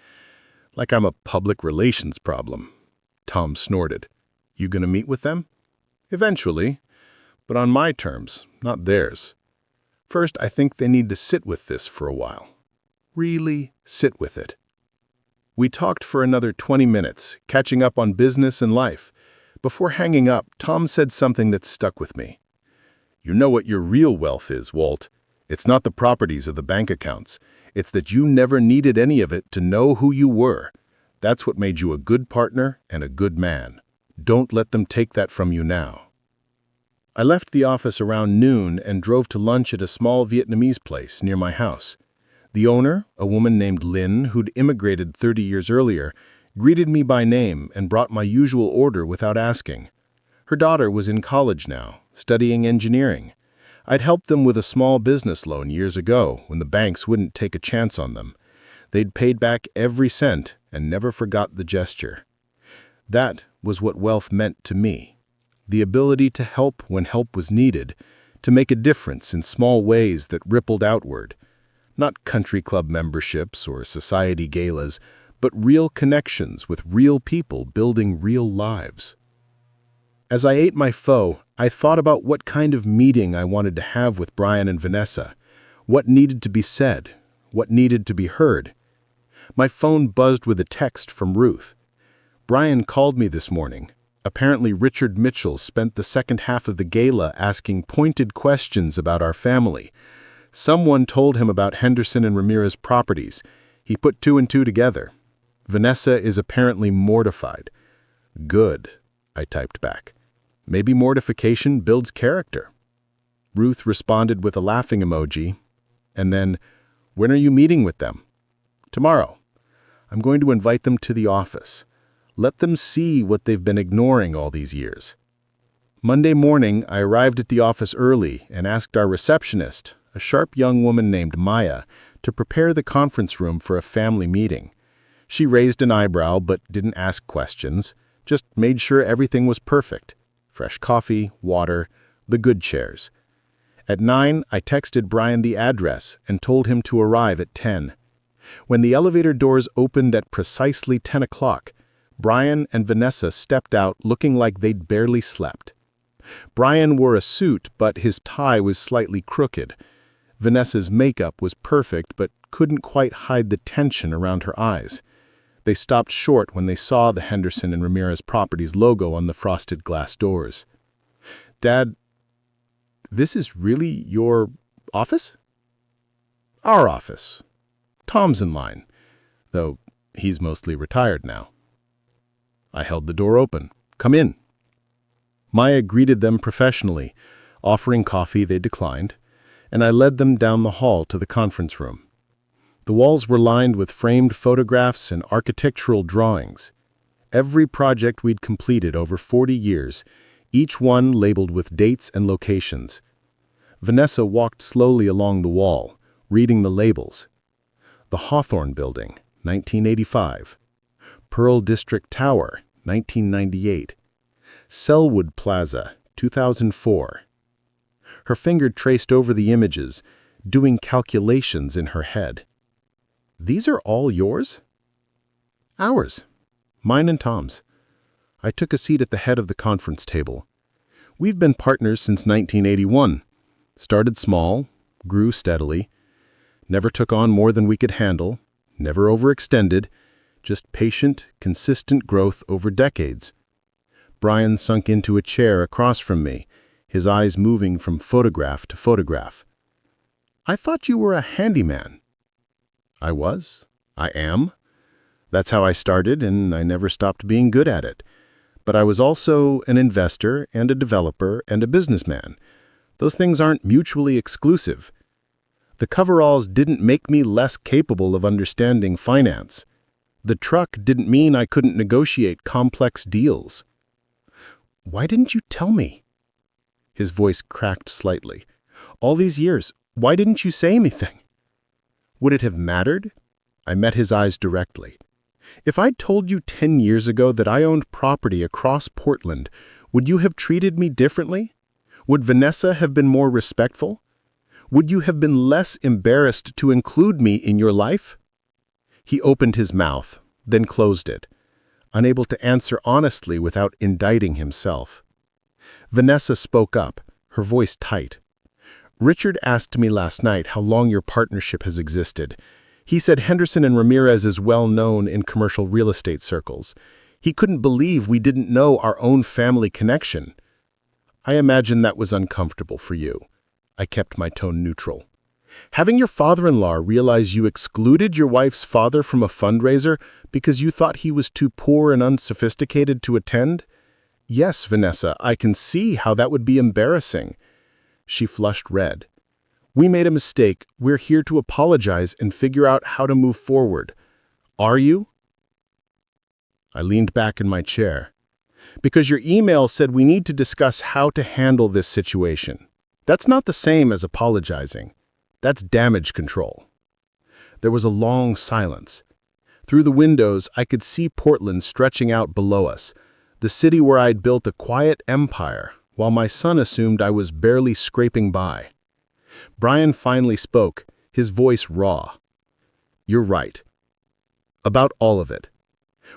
Like I'm a public relations problem. Tom snorted. You gonna meet with them? Eventually, but on my terms, not theirs. First, I think they need to sit with this for a while. Really sit with it. We talked for another 20 minutes, catching up on business and life. Before hanging up, Tom said something that stuck with me. You know what your real wealth is, Walt. It's not the properties or the bank accounts. It's that you never needed any of it to know who you were. That's what made you a good partner and a good man. Don't let them take that from you now. I left the office around noon and drove to lunch at a small Vietnamese place near my house. The owner, a woman named Lynn, who'd immigrated 30 years earlier, greeted me by name and brought my usual order without asking. Her daughter was in college now, studying engineering. I'd helped them with a small business loan years ago when the banks wouldn't take a chance on them. They'd paid back every cent and never forgot the gesture. That was what wealth meant to me. The ability to help when help was needed, to make a difference in small ways that rippled outward. Not country club memberships or society galas, but real connections with real people building real lives. As I ate my pho, I thought about what kind of meeting I wanted to have with Brian and Vanessa, what needed to be said, what needed to be heard. My phone buzzed with a text from Ruth. Brian called me this morning. Apparently Richard Mitchell spent the second half of the gala asking pointed questions about our family. Someone told him about Henderson and Ramirez properties. He put two and two together. Vanessa is apparently mortified. Good, I typed back. Maybe mortification builds character. Ruth responded with a laughing emoji, and then, when are you meeting with them? Tomorrow. I'm going to invite them to the office. Let them see what they've been ignoring all these years. Monday morning, I arrived at the office early and asked our receptionist, a sharp young woman named Maya, to prepare the conference room for a family meeting. She raised an eyebrow but didn't ask questions, just made sure everything was perfect. Fresh coffee, water, the good chairs. At 9, I texted Brian the address and told him to arrive at 10. When the elevator doors opened at precisely 10 o'clock, Brian and Vanessa stepped out looking like they'd barely slept. Brian wore a suit, but his tie was slightly crooked. Vanessa's makeup was perfect, but couldn't quite hide the tension around her eyes. They stopped short when they saw the Henderson and Ramirez Properties logo on the frosted glass doors. Dad, this is really your office? Our office. Tom's in line, though he's mostly retired now. I held the door open. Come in. Maya greeted them professionally, offering coffee they declined, and I led them down the hall to the conference room. The walls were lined with framed photographs and architectural drawings. Every project we'd completed over 40 years, each one labeled with dates and locations. Vanessa walked slowly along the wall, reading the labels. The Hawthorne Building, 1985. Pearl District Tower, 1998. Selwood Plaza, 2004. Her finger traced over the images, doing calculations in her head. These are all yours? Ours. Mine and Tom's. I took a seat at the head of the conference table. We've been partners since 1981. Started small, grew steadily. Never took on more than we could handle, never overextended, just patient, consistent growth over decades. Brian sunk into a chair across from me, his eyes moving from photograph to photograph. I thought you were a handyman. I was. I am. That's how I started, and I never stopped being good at it. But I was also an investor and a developer and a businessman. Those things aren't mutually exclusive. The coveralls didn't make me less capable of understanding finance. The truck didn't mean I couldn't negotiate complex deals. Why didn't you tell me? His voice cracked slightly. All these years, why didn't you say anything? Would it have mattered? I met his eyes directly. If I'd told you 10 years ago that I owned property across Portland, would you have treated me differently? Would Vanessa have been more respectful? Would you have been less embarrassed to include me in your life?" He opened his mouth, then closed it, unable to answer honestly without indicting himself. Vanessa spoke up, her voice tight. "Richard asked me last night how long your partnership has existed. He said Henderson and Ramirez is well known in commercial real estate circles. He couldn't believe we didn't know our own family connection." "I imagine that was uncomfortable for you." I kept my tone neutral. "Having your father-in-law realize you excluded your wife's father from a fundraiser because you thought he was too poor and unsophisticated to attend? Yes, Vanessa, I can see how that would be embarrassing." She flushed red. "We made a mistake. We're here to apologize and figure out how to move forward. Are you?" I leaned back in my chair. "Because your email said we need to discuss how to handle this situation. That's not the same as apologizing. That's damage control." There was a long silence. Through the windows, I could see Portland stretching out below us, the city where I'd built a quiet empire, while my son assumed I was barely scraping by. Brian finally spoke, his voice raw. "You're right. About all of it.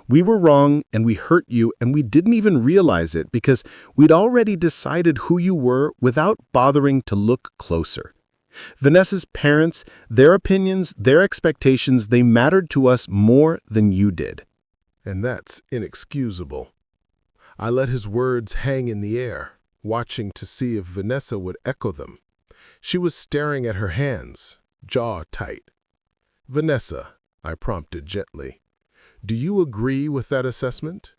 We were wrong and we hurt you and we didn't even realize it because we'd already decided who you were without bothering to look closer. Vanessa's parents, their opinions, their expectations, they mattered to us more than you did." And that's inexcusable. I let his words hang in the air, watching to see if Vanessa would echo them. She was staring at her hands, jaw tight. "Vanessa," I prompted gently, "do you agree with that assessment?"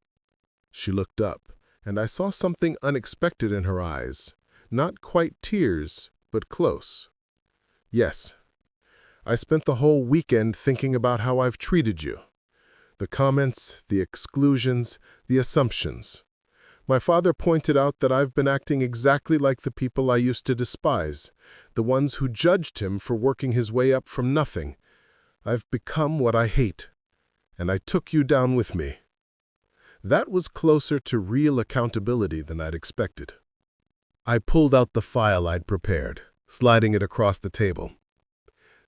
She looked up, and I saw something unexpected in her eyes. Not quite tears, but close. "Yes. I spent the whole weekend thinking about how I've treated you. The comments, the exclusions, the assumptions. My father pointed out that I've been acting exactly like the people I used to despise, the ones who judged him for working his way up from nothing. I've become what I hate. And I took you down with me." That was closer to real accountability than I'd expected. I pulled out the file I'd prepared, sliding it across the table.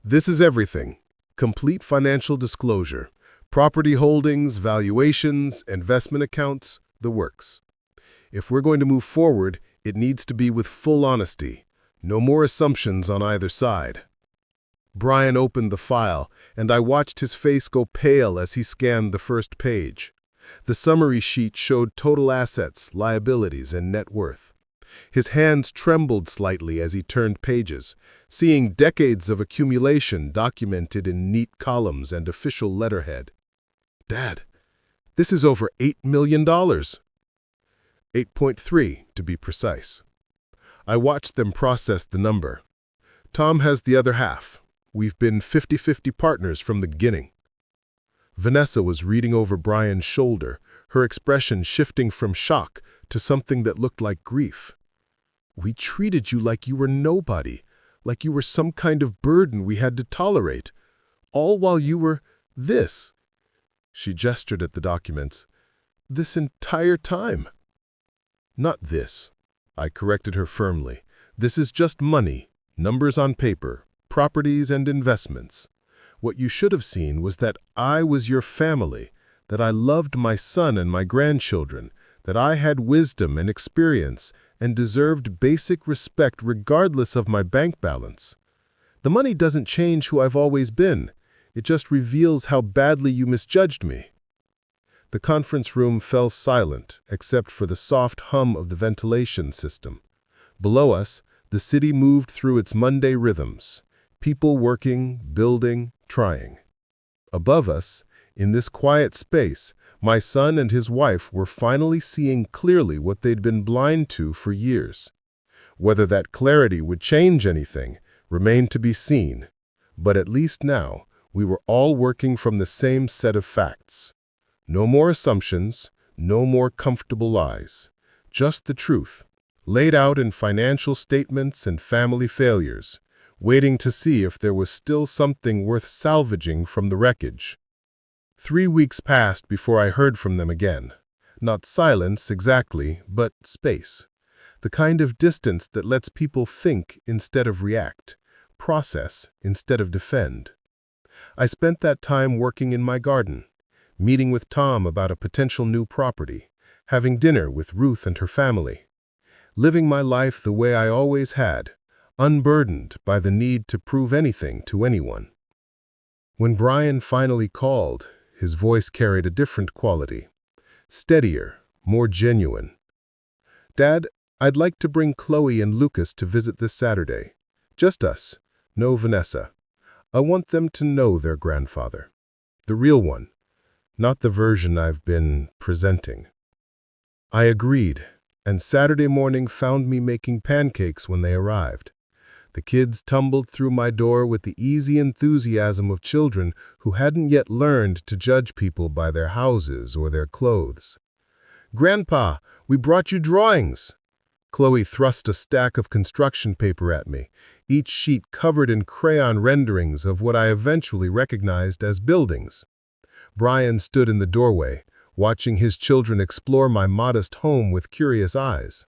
"This is everything. Complete financial disclosure. Property holdings, valuations, investment accounts, the works. If we're going to move forward, it needs to be with full honesty. No more assumptions on either side." Brian opened the file, and I watched his face go pale as he scanned the first page. The summary sheet showed total assets, liabilities, and net worth. His hands trembled slightly as he turned pages, seeing decades of accumulation documented in neat columns and official letterhead. "Dad, this is over $8 million. 8.3, to be precise." I watched them process the number. "Tom has the other half. We've been 50-50 partners from the beginning." Vanessa was reading over Brian's shoulder, her expression shifting from shock to something that looked like grief. "We treated you like you were nobody, like you were some kind of burden we had to tolerate, all while you were this." She gestured at the documents. "This entire time." "Not this," I corrected her firmly. "This is just money, numbers on paper, properties and investments. What you should have seen was that I was your family, that I loved my son and my grandchildren, that I had wisdom and experience and deserved basic respect regardless of my bank balance. The money doesn't change who I've always been. It just reveals how badly you misjudged me." The conference room fell silent except for the soft hum of the ventilation system. Below us, the city moved through its Monday rhythms. People working, building, trying. Above us, in this quiet space, my son and his wife were finally seeing clearly what they'd been blind to for years. Whether that clarity would change anything remained to be seen, but at least now we were all working from the same set of facts. No more assumptions, no more comfortable lies. Just the truth, laid out in financial statements and family failures, waiting to see if there was still something worth salvaging from the wreckage. 3 weeks passed before I heard from them again. Not silence exactly, but space. The kind of distance that lets people think instead of react. process instead of defend. I spent that time working in my garden, meeting with Tom about a potential new property, having dinner with Ruth and her family, living my life the way I always had, unburdened by the need to prove anything to anyone. When Brian finally called, his voice carried a different quality, steadier, more genuine. "Dad, I'd like to bring Chloe and Lucas to visit this Saturday. Just us, no Vanessa. I want them to know their grandfather. The real one, not the version I've been presenting." I agreed, and Saturday morning found me making pancakes when they arrived. The kids tumbled through my door with the easy enthusiasm of children who hadn't yet learned to judge people by their houses or their clothes. "Grandpa, we brought you drawings." Chloe thrust a stack of construction paper at me, each sheet covered in crayon renderings of what I eventually recognized as buildings. Brian stood in the doorway, watching his children explore my modest home with curious eyes.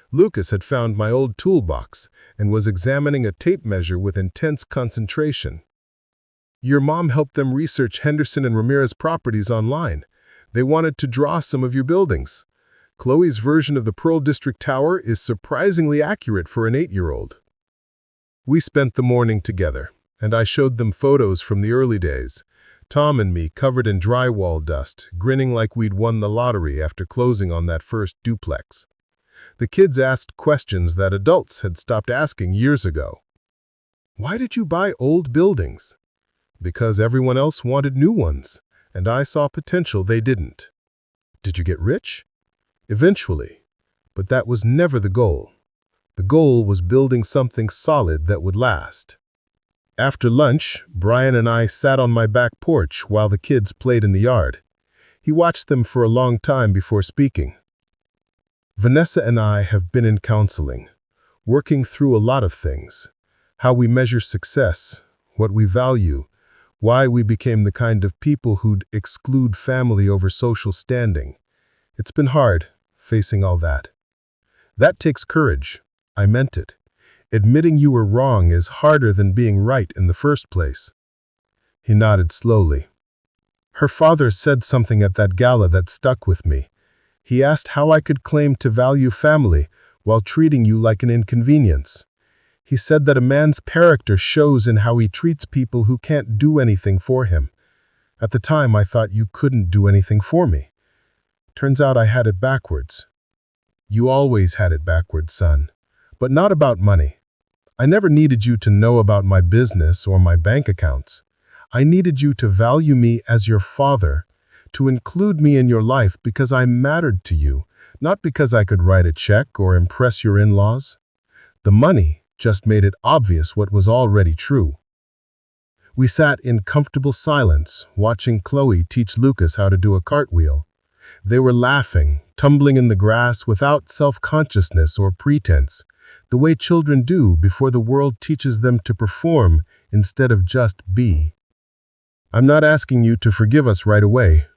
Lucas had found my old toolbox and was examining a tape measure with intense concentration. "Your mom helped them research Henderson and Ramirez properties online. They wanted to draw some of your buildings. Chloe's version of the Pearl District Tower is surprisingly accurate for an 8-year-old. We spent the morning together, and I showed them photos from the early days. Tom and me covered in drywall dust, grinning like we'd won the lottery after closing on that first duplex. The kids asked questions that adults had stopped asking years ago. "Why did you buy old buildings?" "Because everyone else wanted new ones, and I saw potential they didn't." "Did you get rich?" "Eventually, but that was never the goal. The goal was building something solid that would last." After lunch, Brian and I sat on my back porch while the kids played in the yard. He watched them for a long time before speaking. "Vanessa and I have been in counseling, working through a lot of things. How we measure success, what we value, why we became the kind of people who'd exclude family over social standing. It's been hard, facing all that." "That takes courage." I meant it. "Admitting you were wrong is harder than being right in the first place." He nodded slowly. "Her father said something at that gala that stuck with me. He asked how I could claim to value family while treating you like an inconvenience. He said that a man's character shows in how he treats people who can't do anything for him. At the time, I thought you couldn't do anything for me. Turns out I had it backwards." "You always had it backwards, son. But not about money. I never needed you to know about my business or my bank accounts. I needed you to value me as your father, to include me in your life because I mattered to you, not because I could write a check or impress your in-laws. The money just made it obvious what was already true." We sat in comfortable silence, watching Chloe teach Lucas how to do a cartwheel. They were laughing, tumbling in the grass without self-consciousness or pretense, the way children do before the world teaches them to perform instead of just be. "I'm not asking you to forgive us right away."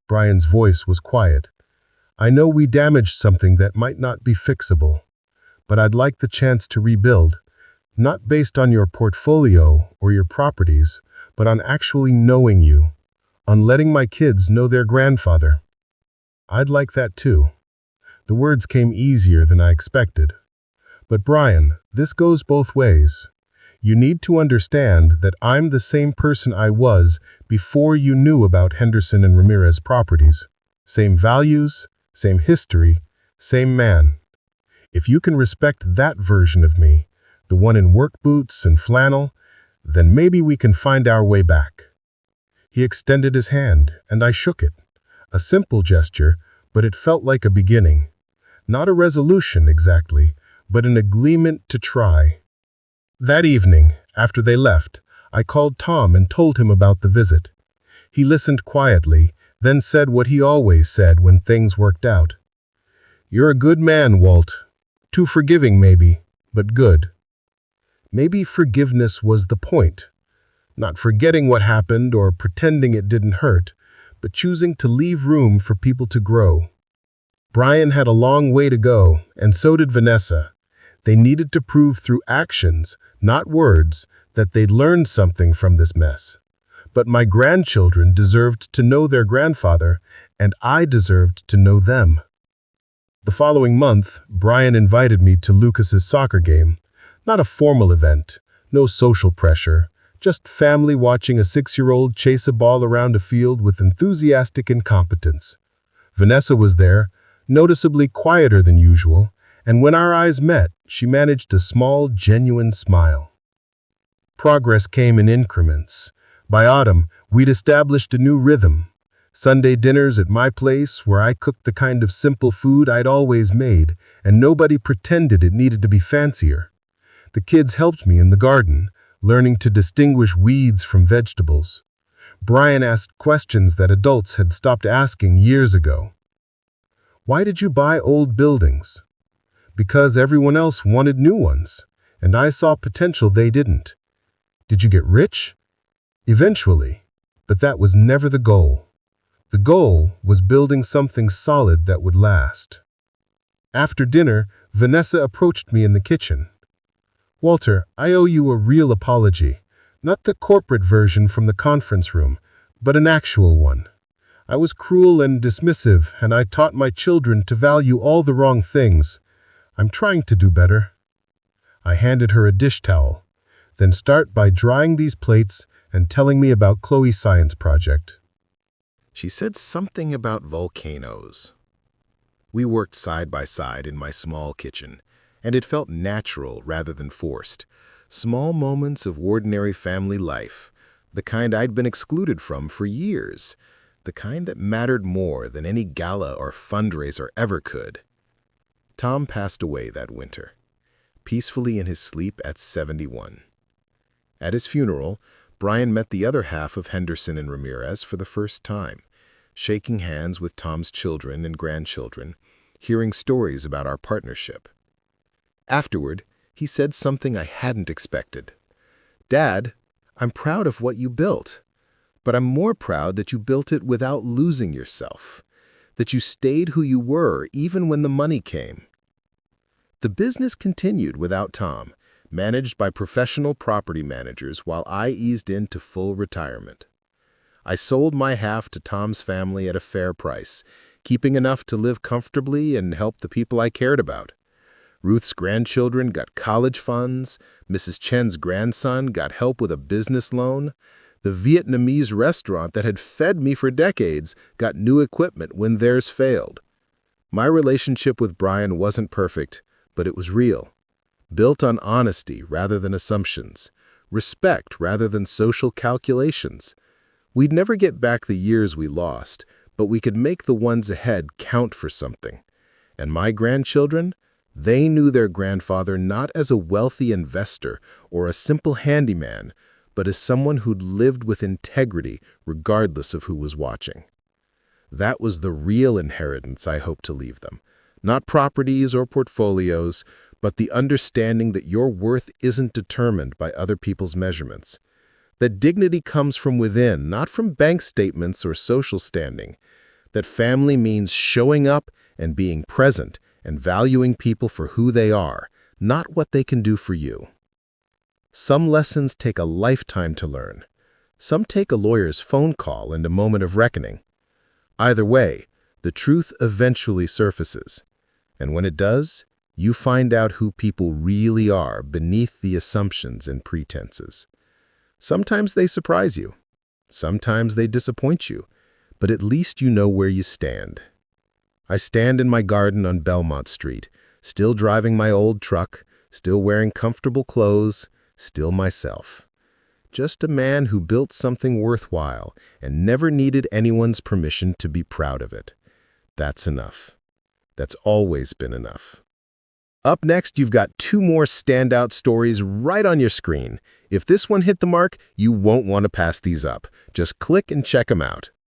Brian's voice was quiet. "I know we damaged something that might not be fixable, but I'd like the chance to rebuild, not based on your portfolio or your properties, but on actually knowing you, on letting my kids know their grandfather." "I'd like that too." The words came easier than I expected. "But Brian, this goes both ways. You need to understand that I'm the same person I was before you knew about Henderson and Ramirez properties. Same values, same history, same man. If you can respect that version of me, the one in work boots and flannel, then maybe we can find our way back." He extended his hand, and I shook it. A simple gesture, but it felt like a beginning. Not a resolution exactly, but an agreement to try. That evening, after they left, I called Tom and told him about the visit. He listened quietly, then said what he always said when things worked out. "You're a good man, Walt. Too forgiving maybe, but good." Maybe forgiveness was the point. Not forgetting what happened or pretending it didn't hurt, but choosing to leave room for people to grow. Brian had a long way to go, and so did Vanessa. They needed to prove through actions, not words, that they'd learned something from this mess. But my grandchildren deserved to know their grandfather, and I deserved to know them. The following month, Brian invited me to Lucas's soccer game. Not a formal event, no social pressure, just family watching a 6-year-old chase a ball around a field with enthusiastic incompetence. Vanessa was there, noticeably quieter than usual, and when our eyes met, she managed a small, genuine smile. Progress came in increments. By autumn, we'd established a new rhythm. Sunday dinners at my place, where I cooked the kind of simple food I'd always made, and nobody pretended it needed to be fancier. The kids helped me in the garden, learning to distinguish weeds from vegetables. Brian asked questions that adults had stopped asking years ago. Why did you buy old buildings? Because everyone else wanted new ones, and I saw potential they didn't. Did you get rich? Eventually, but that was never the goal. The goal was building something solid that would last. After dinner, Vanessa approached me in the kitchen. Walter, I owe you a real apology. Not the corporate version from the conference room, but an actual one. I was cruel and dismissive, and I taught my children to value all the wrong things. I'm trying to do better. I handed her a dish towel. Then start by drying these plates and telling me about Chloe's science project. She said something about volcanoes. We worked side by side in my small kitchen, and it felt natural rather than forced. Small moments of ordinary family life, the kind I'd been excluded from for years, the kind that mattered more than any gala or fundraiser ever could. Tom passed away that winter, peacefully in his sleep at 71. At his funeral, Brian met the other half of Henderson and Ramirez for the first time, shaking hands with Tom's children and grandchildren, hearing stories about our partnership. Afterward, he said something I hadn't expected. Dad, I'm proud of what you built, but I'm more proud that you built it without losing yourself, that you stayed who you were even when the money came. The business continued without Tom, managed by professional property managers while I eased into full retirement. I sold my half to Tom's family at a fair price, keeping enough to live comfortably and help the people I cared about. Ruth's grandchildren got college funds, Mrs. Chen's grandson got help with a business loan, the Vietnamese restaurant that had fed me for decades got new equipment when theirs failed. My relationship with Brian wasn't perfect, but it was real. Built on honesty rather than assumptions, respect rather than social calculations. We'd never get back the years we lost, but we could make the ones ahead count for something. And my grandchildren, they knew their grandfather not as a wealthy investor or a simple handyman, but as someone who'd lived with integrity regardless of who was watching. That was the real inheritance I hoped to leave them. Not properties or portfolios, but the understanding that your worth isn't determined by other people's measurements. That dignity comes from within, not from bank statements or social standing. That family means showing up and being present and valuing people for who they are, not what they can do for you. Some lessons take a lifetime to learn. Some take a lawyer's phone call and a moment of reckoning. Either way, the truth eventually surfaces. And when it does, you find out who people really are beneath the assumptions and pretenses. Sometimes they surprise you. Sometimes they disappoint you. But at least you know where you stand. I stand in my garden on Belmont Street, still driving my old truck, still wearing comfortable clothes, still myself. Just a man who built something worthwhile and never needed anyone's permission to be proud of it. That's enough. That's always been enough. Up next, you've got 2 more standout stories right on your screen. If this one hit the mark, you won't want to pass these up. Just click and check them out.